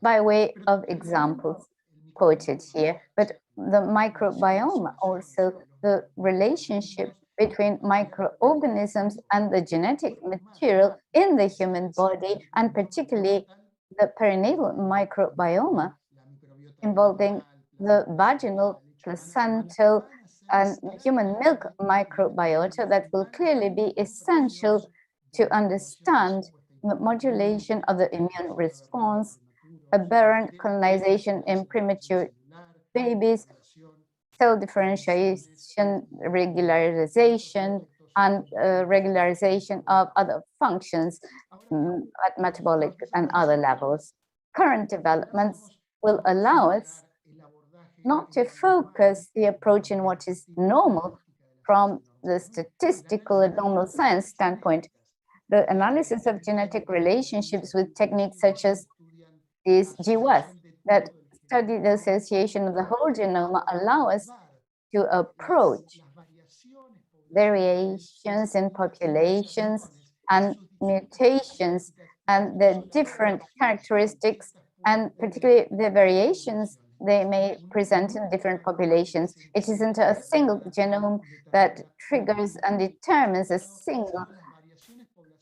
by way of examples quoted here. But the microbiome also, the relationship between microorganisms and the genetic material in the human body, and particularly the perinatal microbiome involving the vaginal, placental, and human milk microbiota that will clearly be essential to understand the modulation of the immune response, aberrant colonization in premature babies, cell differentiation, regularization, and regularization of other functions at metabolic and other levels. Current developments will allow us not to focus the approach in what is normal from the statistical and normal science standpoint. The analysis of genetic relationships with techniques such as these GWAS that study the association of the whole genome allow us to approach variations in populations and mutations and the different characteristics, and particularly the variations they may present in different populations. It isn't a single genome that triggers and determines a single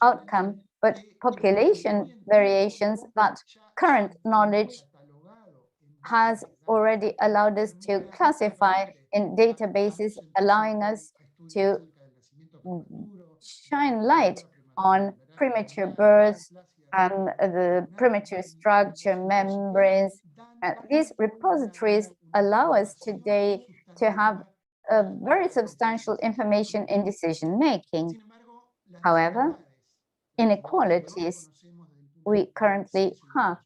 outcome, but population variations that current knowledge has already allowed us to classify in databases, allowing us to shine light on premature births and the premature structure, membranes. These repositories allow us today to have very substantial information in decision making. However, inequalities we currently have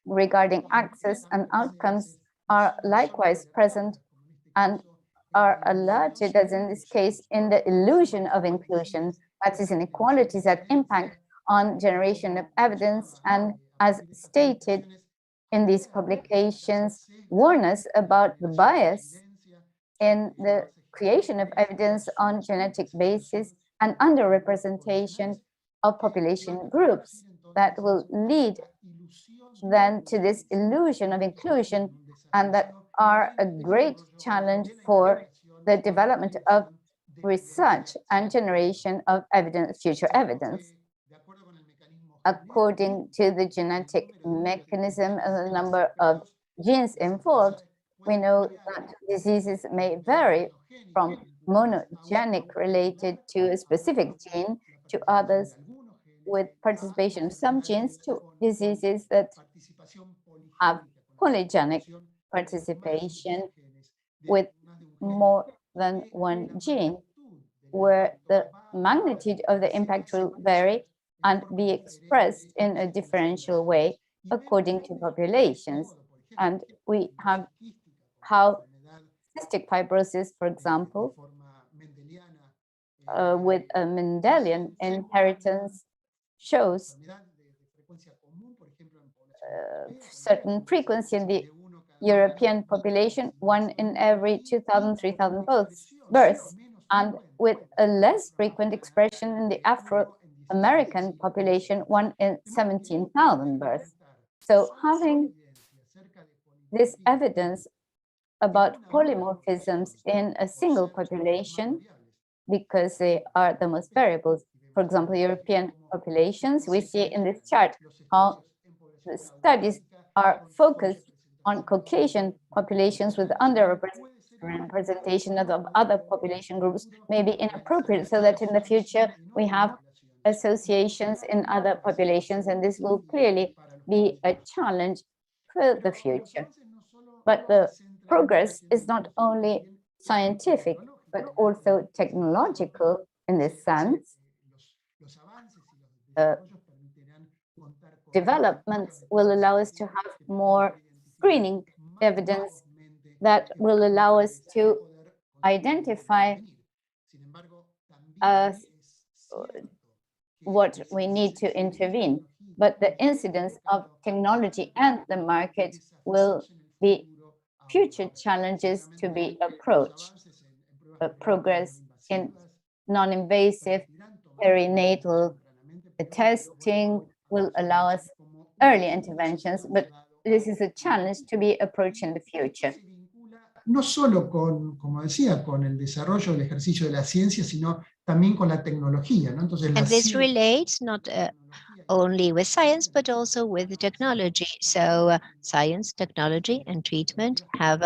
regarding access and outcomes are likewise present and are alerted, as in this case, in the illusion of inclusion, that is, inequalities that impact on generation of evidence, and as stated in these publications, warn us about the bias in the creation of evidence on genetic basis and underrepresentation of population groups that will lead then to this illusion of inclusion, and that are a great challenge for the development of research and generation of evidence, future evidence. According to the genetic mechanism and the number of genes involved, we know that diseases may vary from monogenic related to a specific gene to others with participation of some genes to diseases that have polygenic participation with more than one gene, where the magnitude of the impact will vary and be expressed in a differential way according to populations. And we have how cystic fibrosis, for example, with a Mendelian inheritance shows certain frequency in the European population, 1 in every 2,000, 3,000 births, and with a less frequent expression in the Afro-American population, 1 in 17,000 births. So having this evidence about polymorphisms in a single population, because they are the most variables. For example, European populations, we see in this chart how the studies are focused on Caucasian populations with underrepresentation of other population groups may be inappropriate, so that in the future we have associations in other populations, and this will clearly be a challenge for the future. But the progress is not only scientific, but also technological in this sense. Developments will allow us to have more screening evidence that will allow us to identify what we need to intervene. But the incidence of technology and the market will be future challenges to be approached. Progress in non-invasive perinatal testing will allow us early interventions, but this is a challenge to be approached in the future. No solo con, como decía, con el desarrollo del ejercicio de la ciencia, sino también con la tecnología, ¿no? Entonces, and this relates not only with science, but also with technology. So science, technology, and treatment have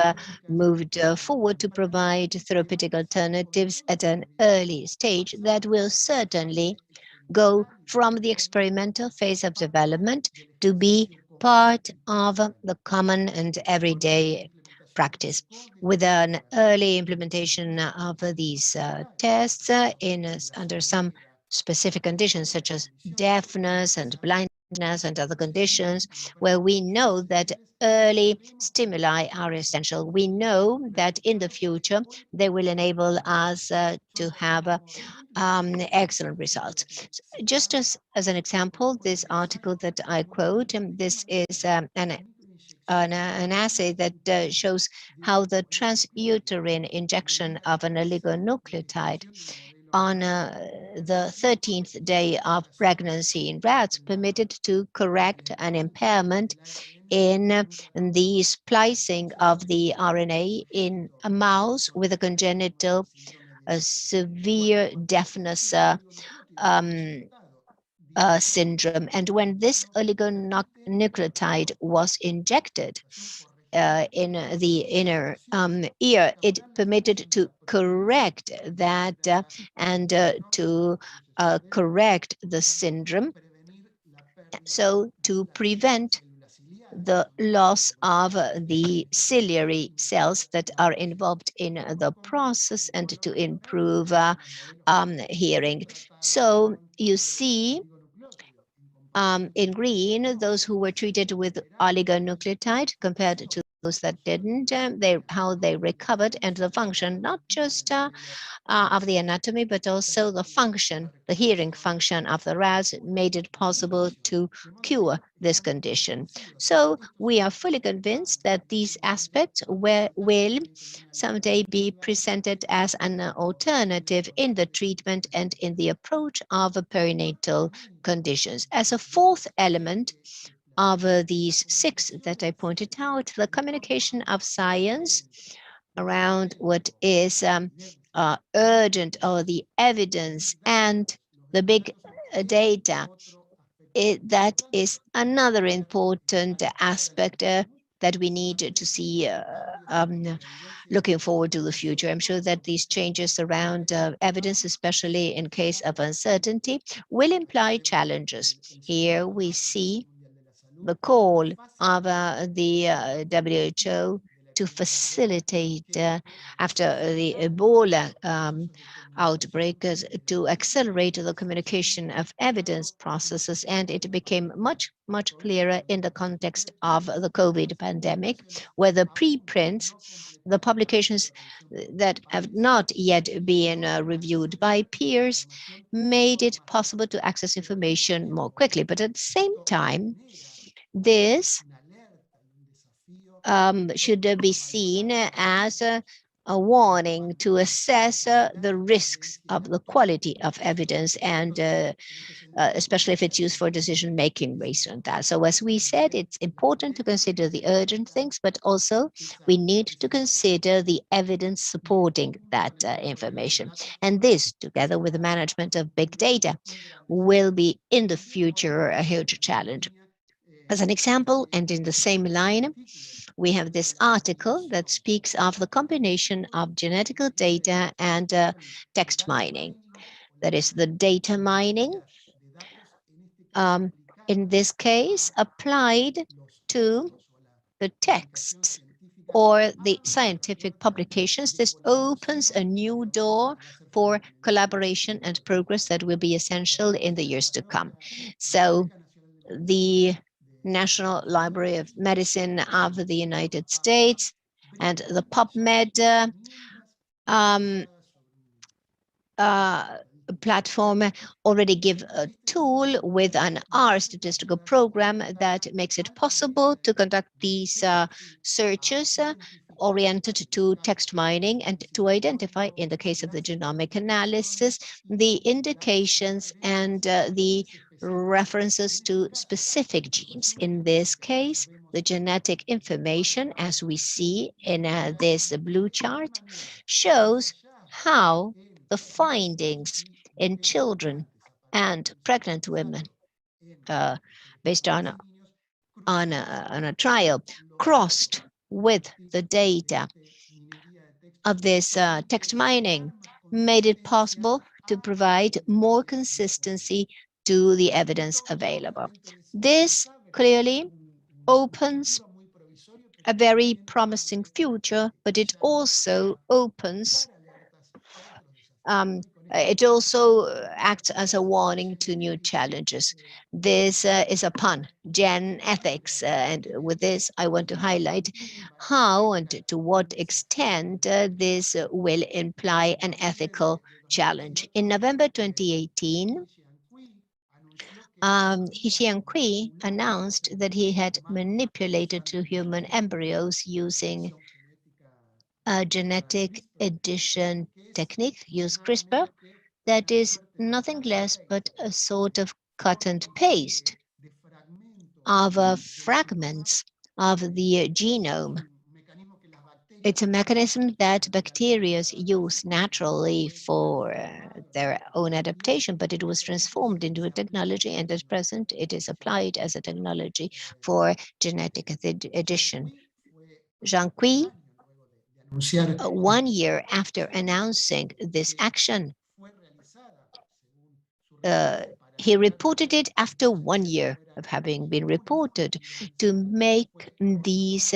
moved forward to provide therapeutic alternatives at an early stage that will certainly go from the experimental phase of development to be part of the common and everyday practice. With an early implementation of these tests under some specific conditions, such as deafness and blindness and other conditions, where we know that early stimuli are essential. We know that in the future, they will enable us to have excellent results. Just as an example, this article that I quote, this is an assay that shows how the transuterine injection of an oligonucleotide on the 13th day of pregnancy in rats permitted to correct an impairment in the splicing of the RNA in a mouse with a congenital severe deafness syndrome. And when this oligonucleotide was injected in the inner ear, it permitted to correct that and to correct the syndrome, so to prevent the loss of the ciliary cells that are involved in the process and to improve hearing. So you see in green, those who were treated with oligonucleotide compared to those that didn't, how they recovered and the function, not just of the anatomy, but also the function, the hearing function of the rats made it possible to cure this condition. So we are fully convinced that these aspects will someday be presented as an alternative in the treatment and in the approach of perinatal conditions. As a fourth element of these 6 that I pointed out, the communication of science around what is urgent, or the evidence and the big data. That is another important aspect that we need to see looking forward to the future. I'm sure that these changes around evidence, especially in case of uncertainty, will imply challenges. Here we see the call of the WHO to facilitate, after the Ebola outbreak, to accelerate the communication of evidence processes, and it became much clearer in the context of the COVID pandemic, where the preprints, the publications that have not yet been reviewed by peers, made it possible to access information more quickly. But at the same time, this should be seen as a warning to assess the risks of the quality of evidence, and especially if it's used for decision making based on that. So as we said, it's important to consider the urgent things, but also we need to consider the evidence supporting that information. And this, together with the management of big data, will be in the future a huge challenge. As an example, and in the same line, we have this article that speaks of the combination of genetical data and text mining. That is the data mining, in this case, applied to the texts or the scientific publications. This opens a new door for collaboration and progress that will be essential in the years to come. So the National Library of Medicine of the United States and the PubMed platform already give a tool with an R statistical program that makes it possible to conduct these searches oriented to text mining and to identify, in the case of the genomic analysis, the indications and the references to specific genes. In this case, the genetic information, as we see in this blue chart, shows how the findings in children and pregnant women, based on a trial, crossed with the data of this text mining, made it possible to provide more consistency to the evidence available. This clearly opens a very promising future, but it also opens it also acts as a warning to new challenges. This is a pun, gen ethics, and with this I want to highlight how and to what extent this will imply an ethical challenge. In November 2018, He Xiankui announced that he had manipulated 2 human embryos using a genetic addition technique, use CRISPR, that is nothing less but a sort of cut and paste of fragments of the genome. It's a mechanism that bacteria use naturally for their own adaptation, but it was transformed into a technology, and at present it is applied as a technology for genetic addition. Xiankui, 1 year after announcing this action, he reported it after 1 year of having been reported to make these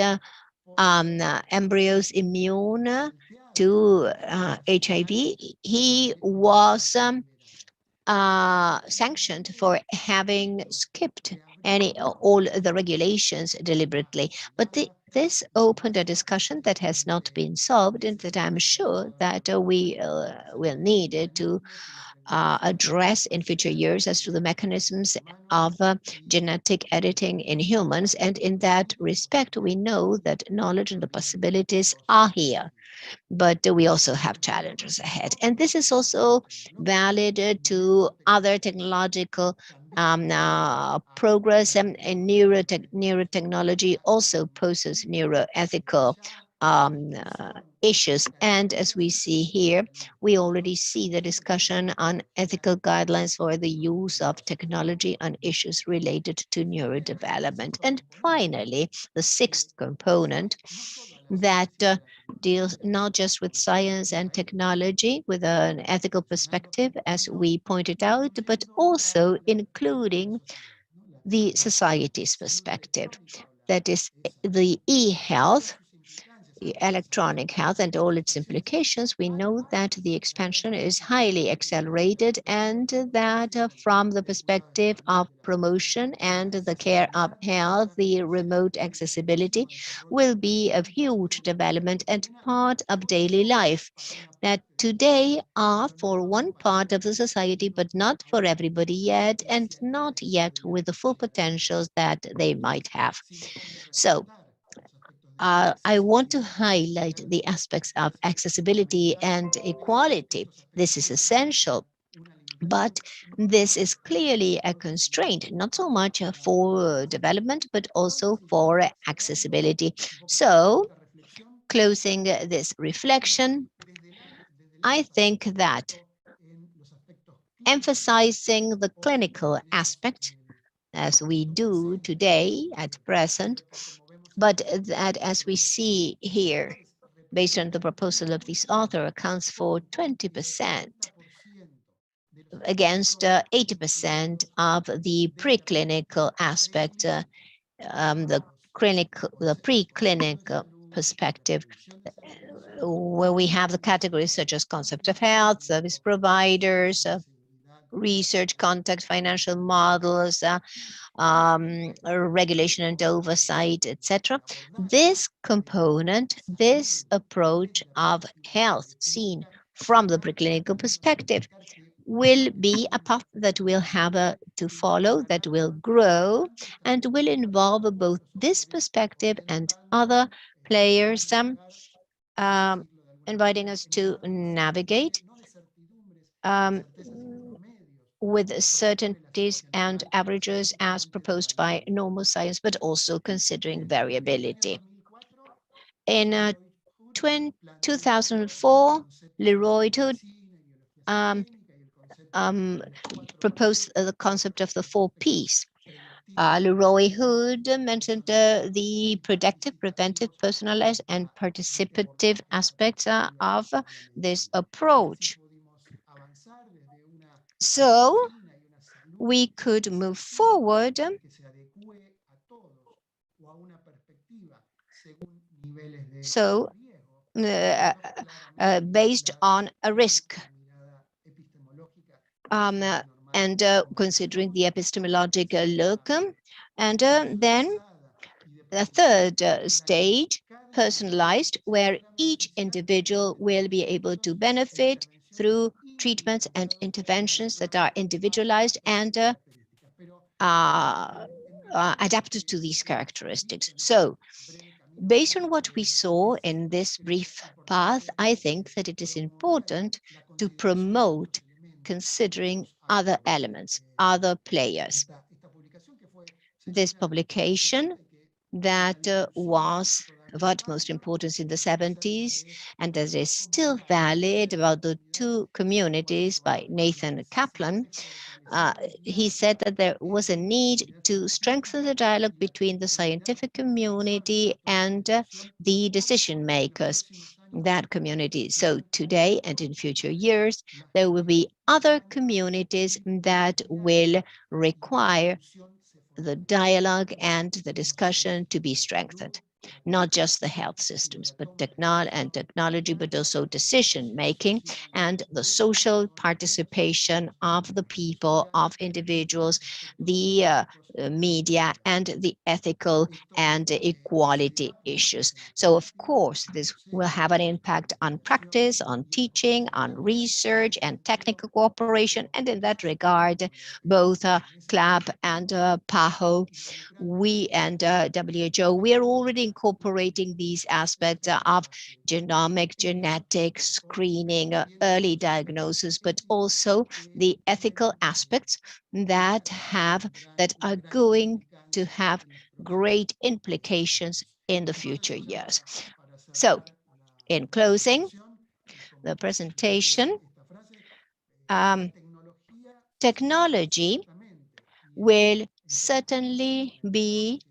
embryos immune to HIV. He was sanctioned for having skipped all the regulations deliberately. But this opened a discussion that has not been solved, and that I'm sure that we will need to address in future years as to the mechanisms of genetic editing in humans. And in that respect, we know that knowledge and the possibilities are here, but we also have challenges ahead. And this is also valid to other technological progress, and neurotechnology also poses neuroethical issues. And as we see here, we already see the discussion on ethical guidelines for the use of technology on issues related to neurodevelopment. And finally, the sixth component that deals not just with science and technology with an ethical perspective, as we pointed out, but also including the society's perspective. That is the e-health, electronic health, and all its implications. We know that the expansion is highly accelerated, and that from the perspective of promotion and the care of health, the remote accessibility will be of huge development and part of daily life that today are for one part of the society, but not for everybody yet, and not yet with the full potentials that they might have. So I want to highlight the aspects of accessibility and equality. This is essential, but this is clearly a constraint, not so much for development, but also for accessibility. So, closing this reflection, I think that emphasizing the clinical aspect, as we do today at present, but that, as we see here, based on the proposal of this author, accounts for 20% against 80% of the preclinical aspect, the preclinical perspective, where we have the categories such as concept of health, service providers, research, contact, financial models, regulation and oversight, etc. This component, this approach of health seen from the preclinical perspective will be a path that we'll have to follow, that will grow, and will involve both this perspective and other players, inviting us to navigate with certainties and averages as proposed by normal science, but also considering variability. In 2004, Leroy Hood proposed the concept of the 4 Ps. Leroy Hood mentioned the predictive, preventive, personalized, and participative aspects of this approach. So we could move forward based on a risk and considering the epistemological look. And then the third stage, personalized, where each individual will be able to benefit through treatments and interventions that are individualized and adapted to these characteristics. So, based on what we saw in this brief path, I think that it is important to promote considering other elements, other players. This publication that was of utmost importance in the 70s and that is still valid about the 2 communities by Nathan Kaplan. He said that there was a need to strengthen the dialogue between the scientific community and the decision makers. that community. So today and in future years, there will be other communities that will require the dialogue and the discussion to be strengthened. Not just the health systems, but technology, but also decision making and the social participation of the people, of individuals, the media, and the ethical and equality issues. So of course, this will have an impact on practice, on teaching, on research and technical cooperation. And in that regard, both CLAP and PAHO, we and WHO, we are already incorporating these aspects of genomic, genetic screening, early diagnosis, but also the ethical aspects that are going to have great implications in the future years. So, in closing the presentation, technology will certainly be,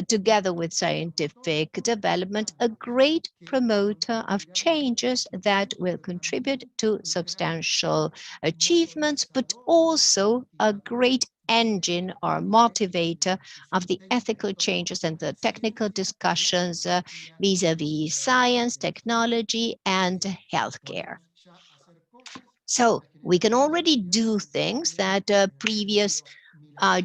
together with scientific development, a great promoter of changes that will contribute to substantial achievements, but also a great engine or motivator of the ethical changes and the technical discussions vis-a-vis science, technology, and healthcare. So we can already do things that previous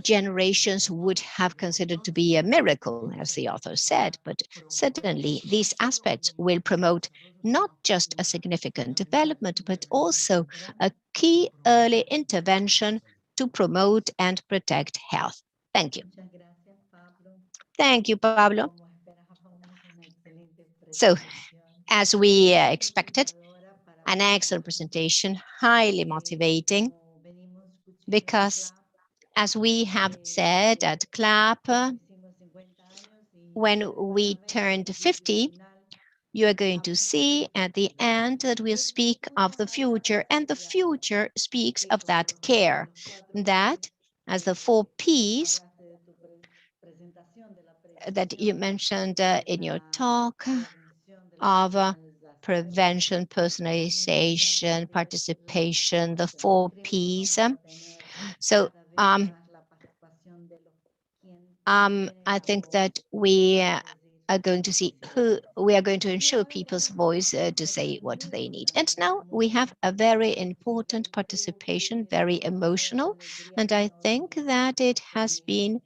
generations would have considered to be a miracle, as the author said, but certainly these aspects will promote not just a significant development, but also a key early intervention to promote and protect health. Thank you. Thank you, Pablo. So, as we expected, an excellent presentation, highly motivating, because as we have said at CLAP, when we turned 50, you are going to see at the end that we'll speak of the future, and the future speaks of that care, that as the 4 Ps that you mentioned in your talk of prevention, personalization, participation, the 4 Ps. So I think that we are going to see who we are going to ensure people's voice to say what they need. And now we have a very important participation, very emotional, and I think that it has been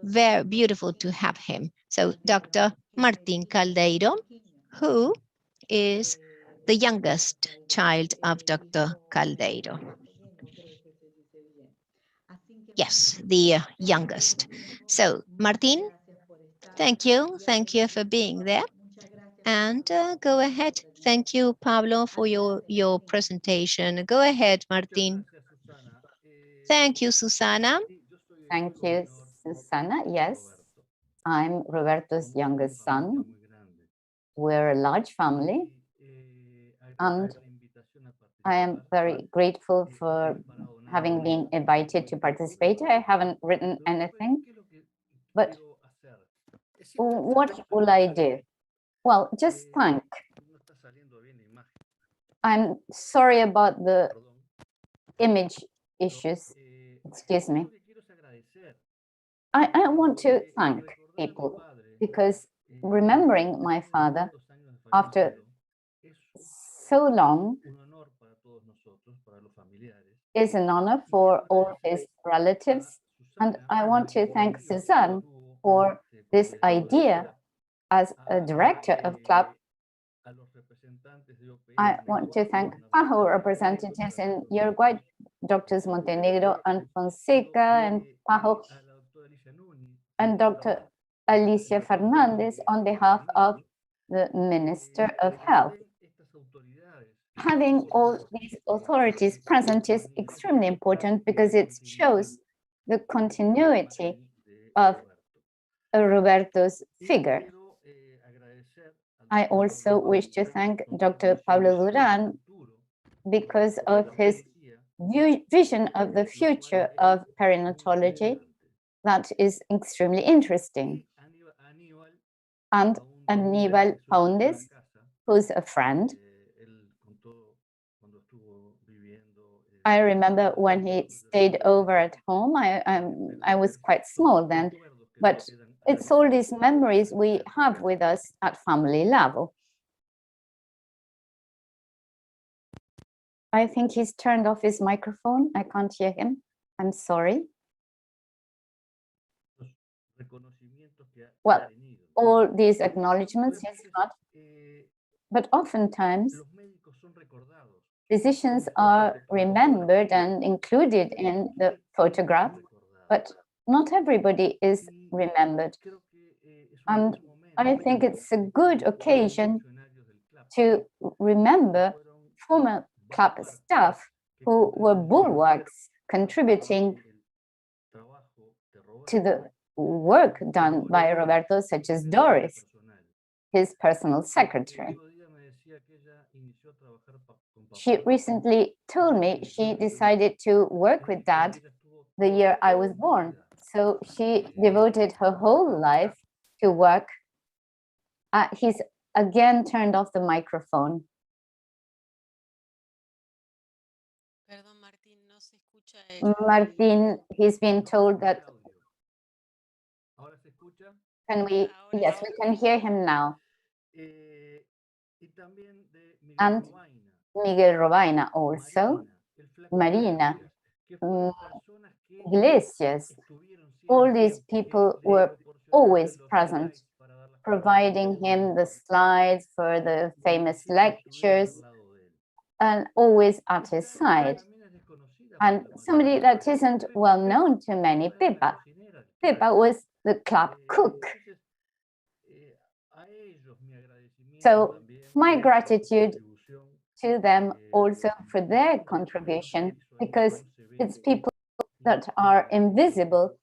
very beautiful to have him. So Dr. Martin Calderon, who is the youngest child of Dr. Calderon. Yes, the youngest. So Martin, thank you for being there. And go ahead. Thank you, Pablo, for your presentation. Go ahead, Martin. Thank you, Susana. Thank you, Susana. Yes, I'm Roberto's youngest son. We're a large family, and I am very grateful for having been invited to participate. I haven't written anything, but what will I do? Well, just thank. I'm sorry about the image issues. Excuse me. I want to thank people because remembering my father after so long is an honor for all his relatives. And I want to thank Suzanne for this idea as a director of CLAP. I want to thank PAHO representatives in Uruguay, Drs. Montenegro and Fonseca and PAHO, and Dr. Alicia Fernandez on behalf of the Minister of Health. Having all these authorities present is extremely important because it shows the continuity of Roberto's figure. I also wish to thank Dr. Paulo Duran because of his vision of the future of perinatology that is extremely interesting. And Aníbal Faúndez, who's a friend. I remember when he stayed over at home, I was quite small then, but it's all these memories we have with us at family level. I think he's turned off his microphone. I can't hear him. I'm sorry. Well, all these acknowledgements he's had, but oftentimes physicians are remembered and included in the photograph, but not everybody is remembered. And I think it's a good occasion to remember former club staff who were bulwarks contributing to the work done by Roberto, such as Doris, his personal secretary. She recently told me she decided to work with Dad the year I was born. So she devoted her whole life to work. He's again turned off the microphone. Martin, he's been told that. Can we? Yes, we can hear him now. And Miguel Robaina also, Marina, Iglesias, all these people were always present, providing him the slides for the famous lectures, and always at his side. And somebody that isn't well known to many, Pepa. Pepa was the club cook. So my gratitude to them also for their contribution, because it's people that are invisible,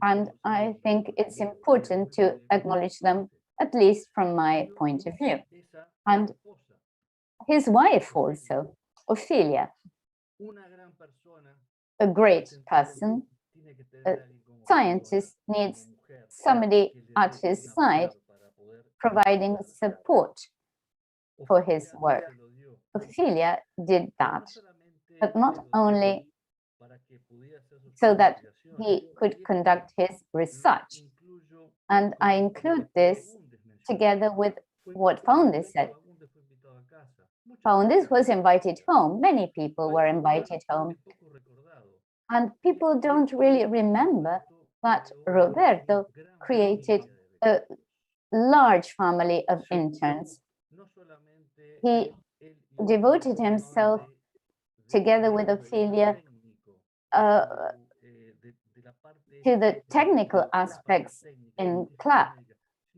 and I think it's important to acknowledge them, at least from my point of view. And his wife also, Ophelia, a great person. A scientist needs somebody at his side providing support for his work. Ophelia did that, but not only so that he could conduct his research. And I include this together with what Faundes said. Faundes was invited home. Many people were invited home. And people don't really remember that Roberto created a large family of interns. He devoted himself, together with Ophelia, to the technical aspects in CLAP,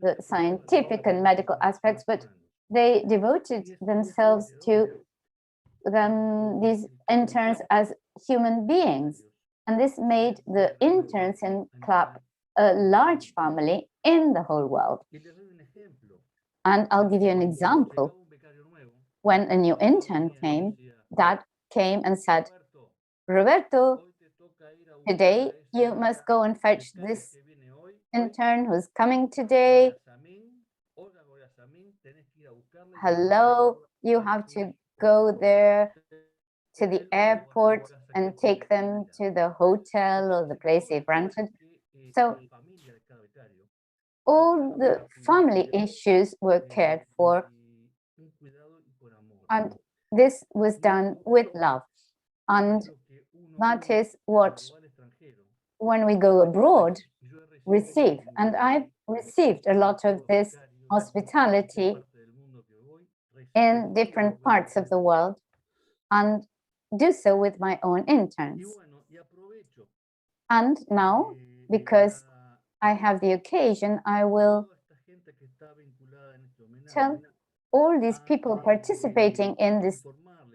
the scientific and medical aspects, but they devoted themselves to these interns as human beings. And this made the interns in CLAP a large family in the whole world. And I'll give you an example. When a new intern came, Dad came and said, Roberto, today you must go and fetch this intern who's coming today. Hello, you have to go there to the airport and take them to the hotel or the place they've rented. So all the family issues were cared for, and this was done with love. And that is what, when we go abroad, receive. And I've received a lot of this hospitality in different parts of the world, and do so with my own interns. And now, because I have the occasion, I will tell all these people participating in this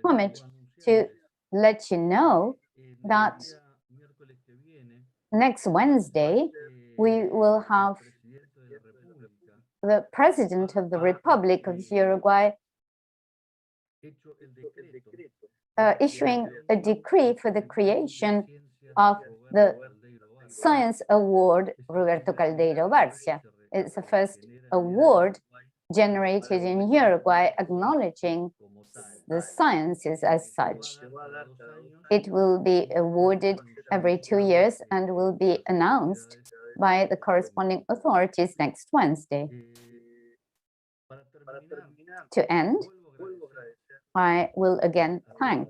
homage to let you know that next Wednesday we will have the President of the Republic of Uruguay issuing a decree for the creation of the Science Award Roberto Calderon Barcia. It's the first award generated in Uruguay acknowledging the sciences as such. It will be awarded every 2 years and will be announced by the corresponding authorities next Wednesday. To end, I will again thank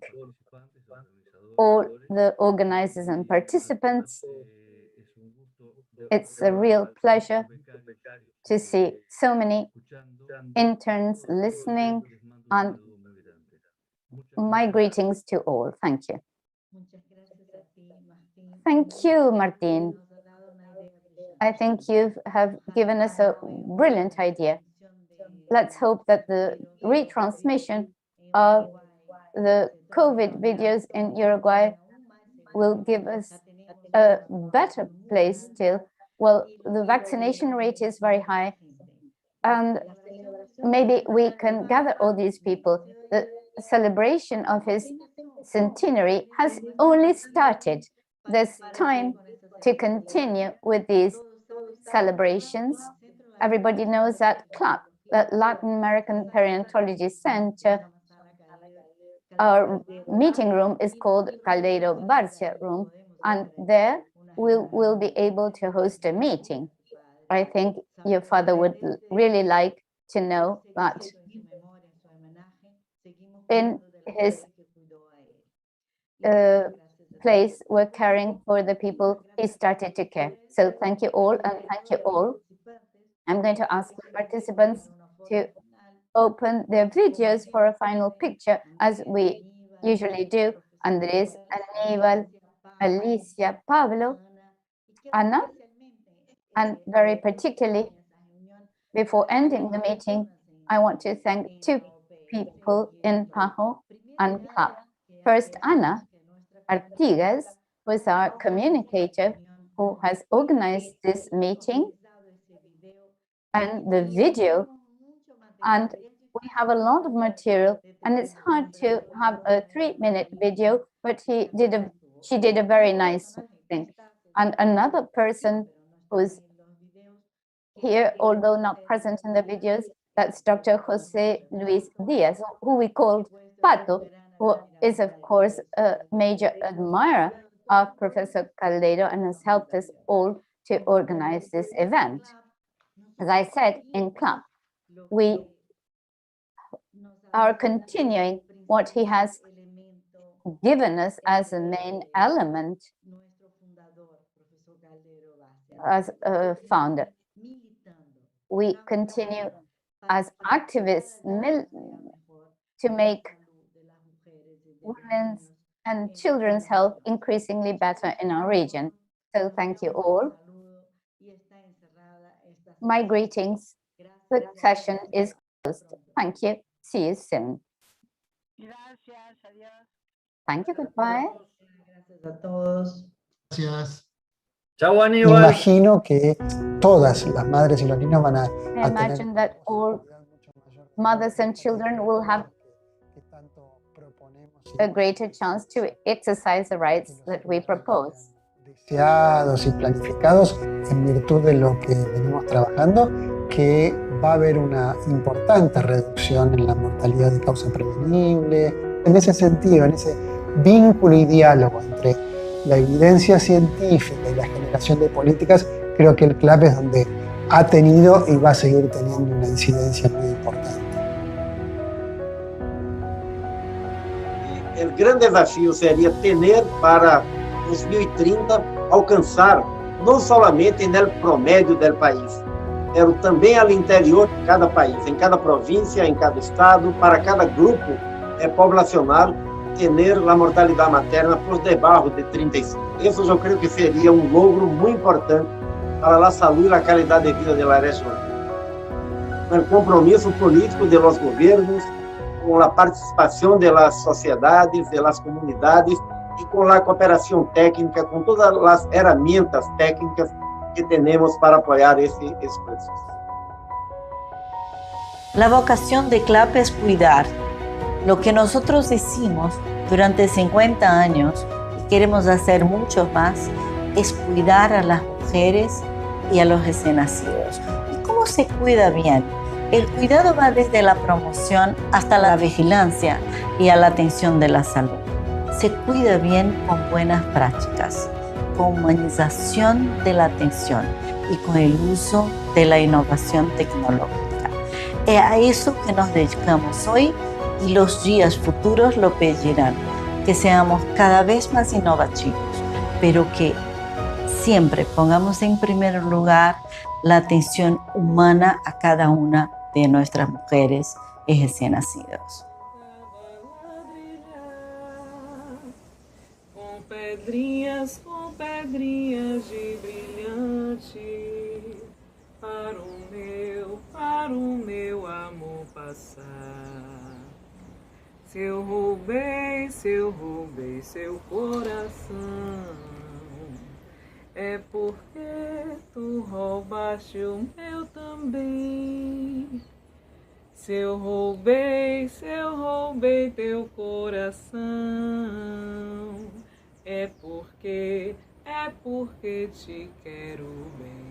all the organizers and participants. It's a real pleasure to see so many interns listening, and my greetings to all. Thank you. Thank you, Martin. I think you have given us a brilliant idea. Let's hope that the retransmission of the COVID videos in Uruguay will give us a better place still. Well, the vaccination rate is very high, and maybe we can gather all these people. The celebration of his centenary has only started. There's time to continue with these celebrations. Everybody knows that CLAP, the Latin American Perinatology Center, our meeting room is called Calderon Barcia room, and there we'll be able to host a meeting. I think your father would really like to know that in his place we're caring for the people he started to care. So thank you all, and thank you all. I'm going to ask the participants to open their videos for a final picture, as we usually do. Andres, Aníbal, Alicia, Paulo, Ana, and very particularly, before ending the meeting, I want to thank two people in PAHO and CLAP. First, Ana Artigas, who is our communicator, who has organized this meeting and the video, and we have a lot of material, and it's hard to have a 3-minute video, but she did a very nice thing. And another person who's here, although not present in the videos, that's Dr. Jose Luis Diaz, who we called Pato, who is, of course, a major admirer of Professor Calderon and has helped us all to organize this event. As I said, in CLAP, we are continuing what he has given us as a main element as a founder. We continue as activists to make women's and children's health increasingly better in our region. So thank you all. My greetings. The session is closed. Thank you. See you soon. Thank you. Goodbye. Gracias. Imagino que todas las madres y los niños van a I imagine that all mothers and children will have a greater chance to exercise the rights that we propose. deseados y planificados en virtud de lo que venimos trabajando, que va a haber una importante reducción en la mortalidad de causa prevenible. En ese sentido, en ese vínculo y diálogo entre la evidencia científica y la generación de políticas, creo que el CLAP es donde ha tenido y va a seguir teniendo una incidencia muy importante. O grande desafio seria ter para 2030 alcançar não somente no promédio do país, mas também ao interior de cada país, em cada província, em cada estado, para cada grupo populacional, ter a mortalidade materna por debaixo de 35. Isso eu creio que seria logro muito importante para a saúde e a qualidade de vida da região. O compromisso político dos governos, com a participação das sociedades, das comunidades e com a cooperação técnica, com todas as ferramentas técnicas que temos para apoiar esse processo. La vocación de CLAP es cuidar. Lo que nosotros decimos durante 50 años, y queremos hacer mucho más, es cuidar a las mujeres y a los recién nacidos. ¿Y cómo se cuida bien? El cuidado va desde la promoción hasta la vigilancia y a la atención de la salud. Se cuida bien con buenas prácticas, con humanización de la atención y con el uso de la innovación tecnológica. Es a eso que nos dedicamos hoy y los días futuros lo pedirán, que seamos cada vez más innovativos, pero que siempre pongamos en primer lugar la atención humana a cada una de nuestras mujeres y recién nacidos. Com pedrinhas de brilhante, para o meu amor passar. Se eu roubei seu coração, é porque tu roubaste o meu também. Se eu roubei teu coração, é porque te quero bem.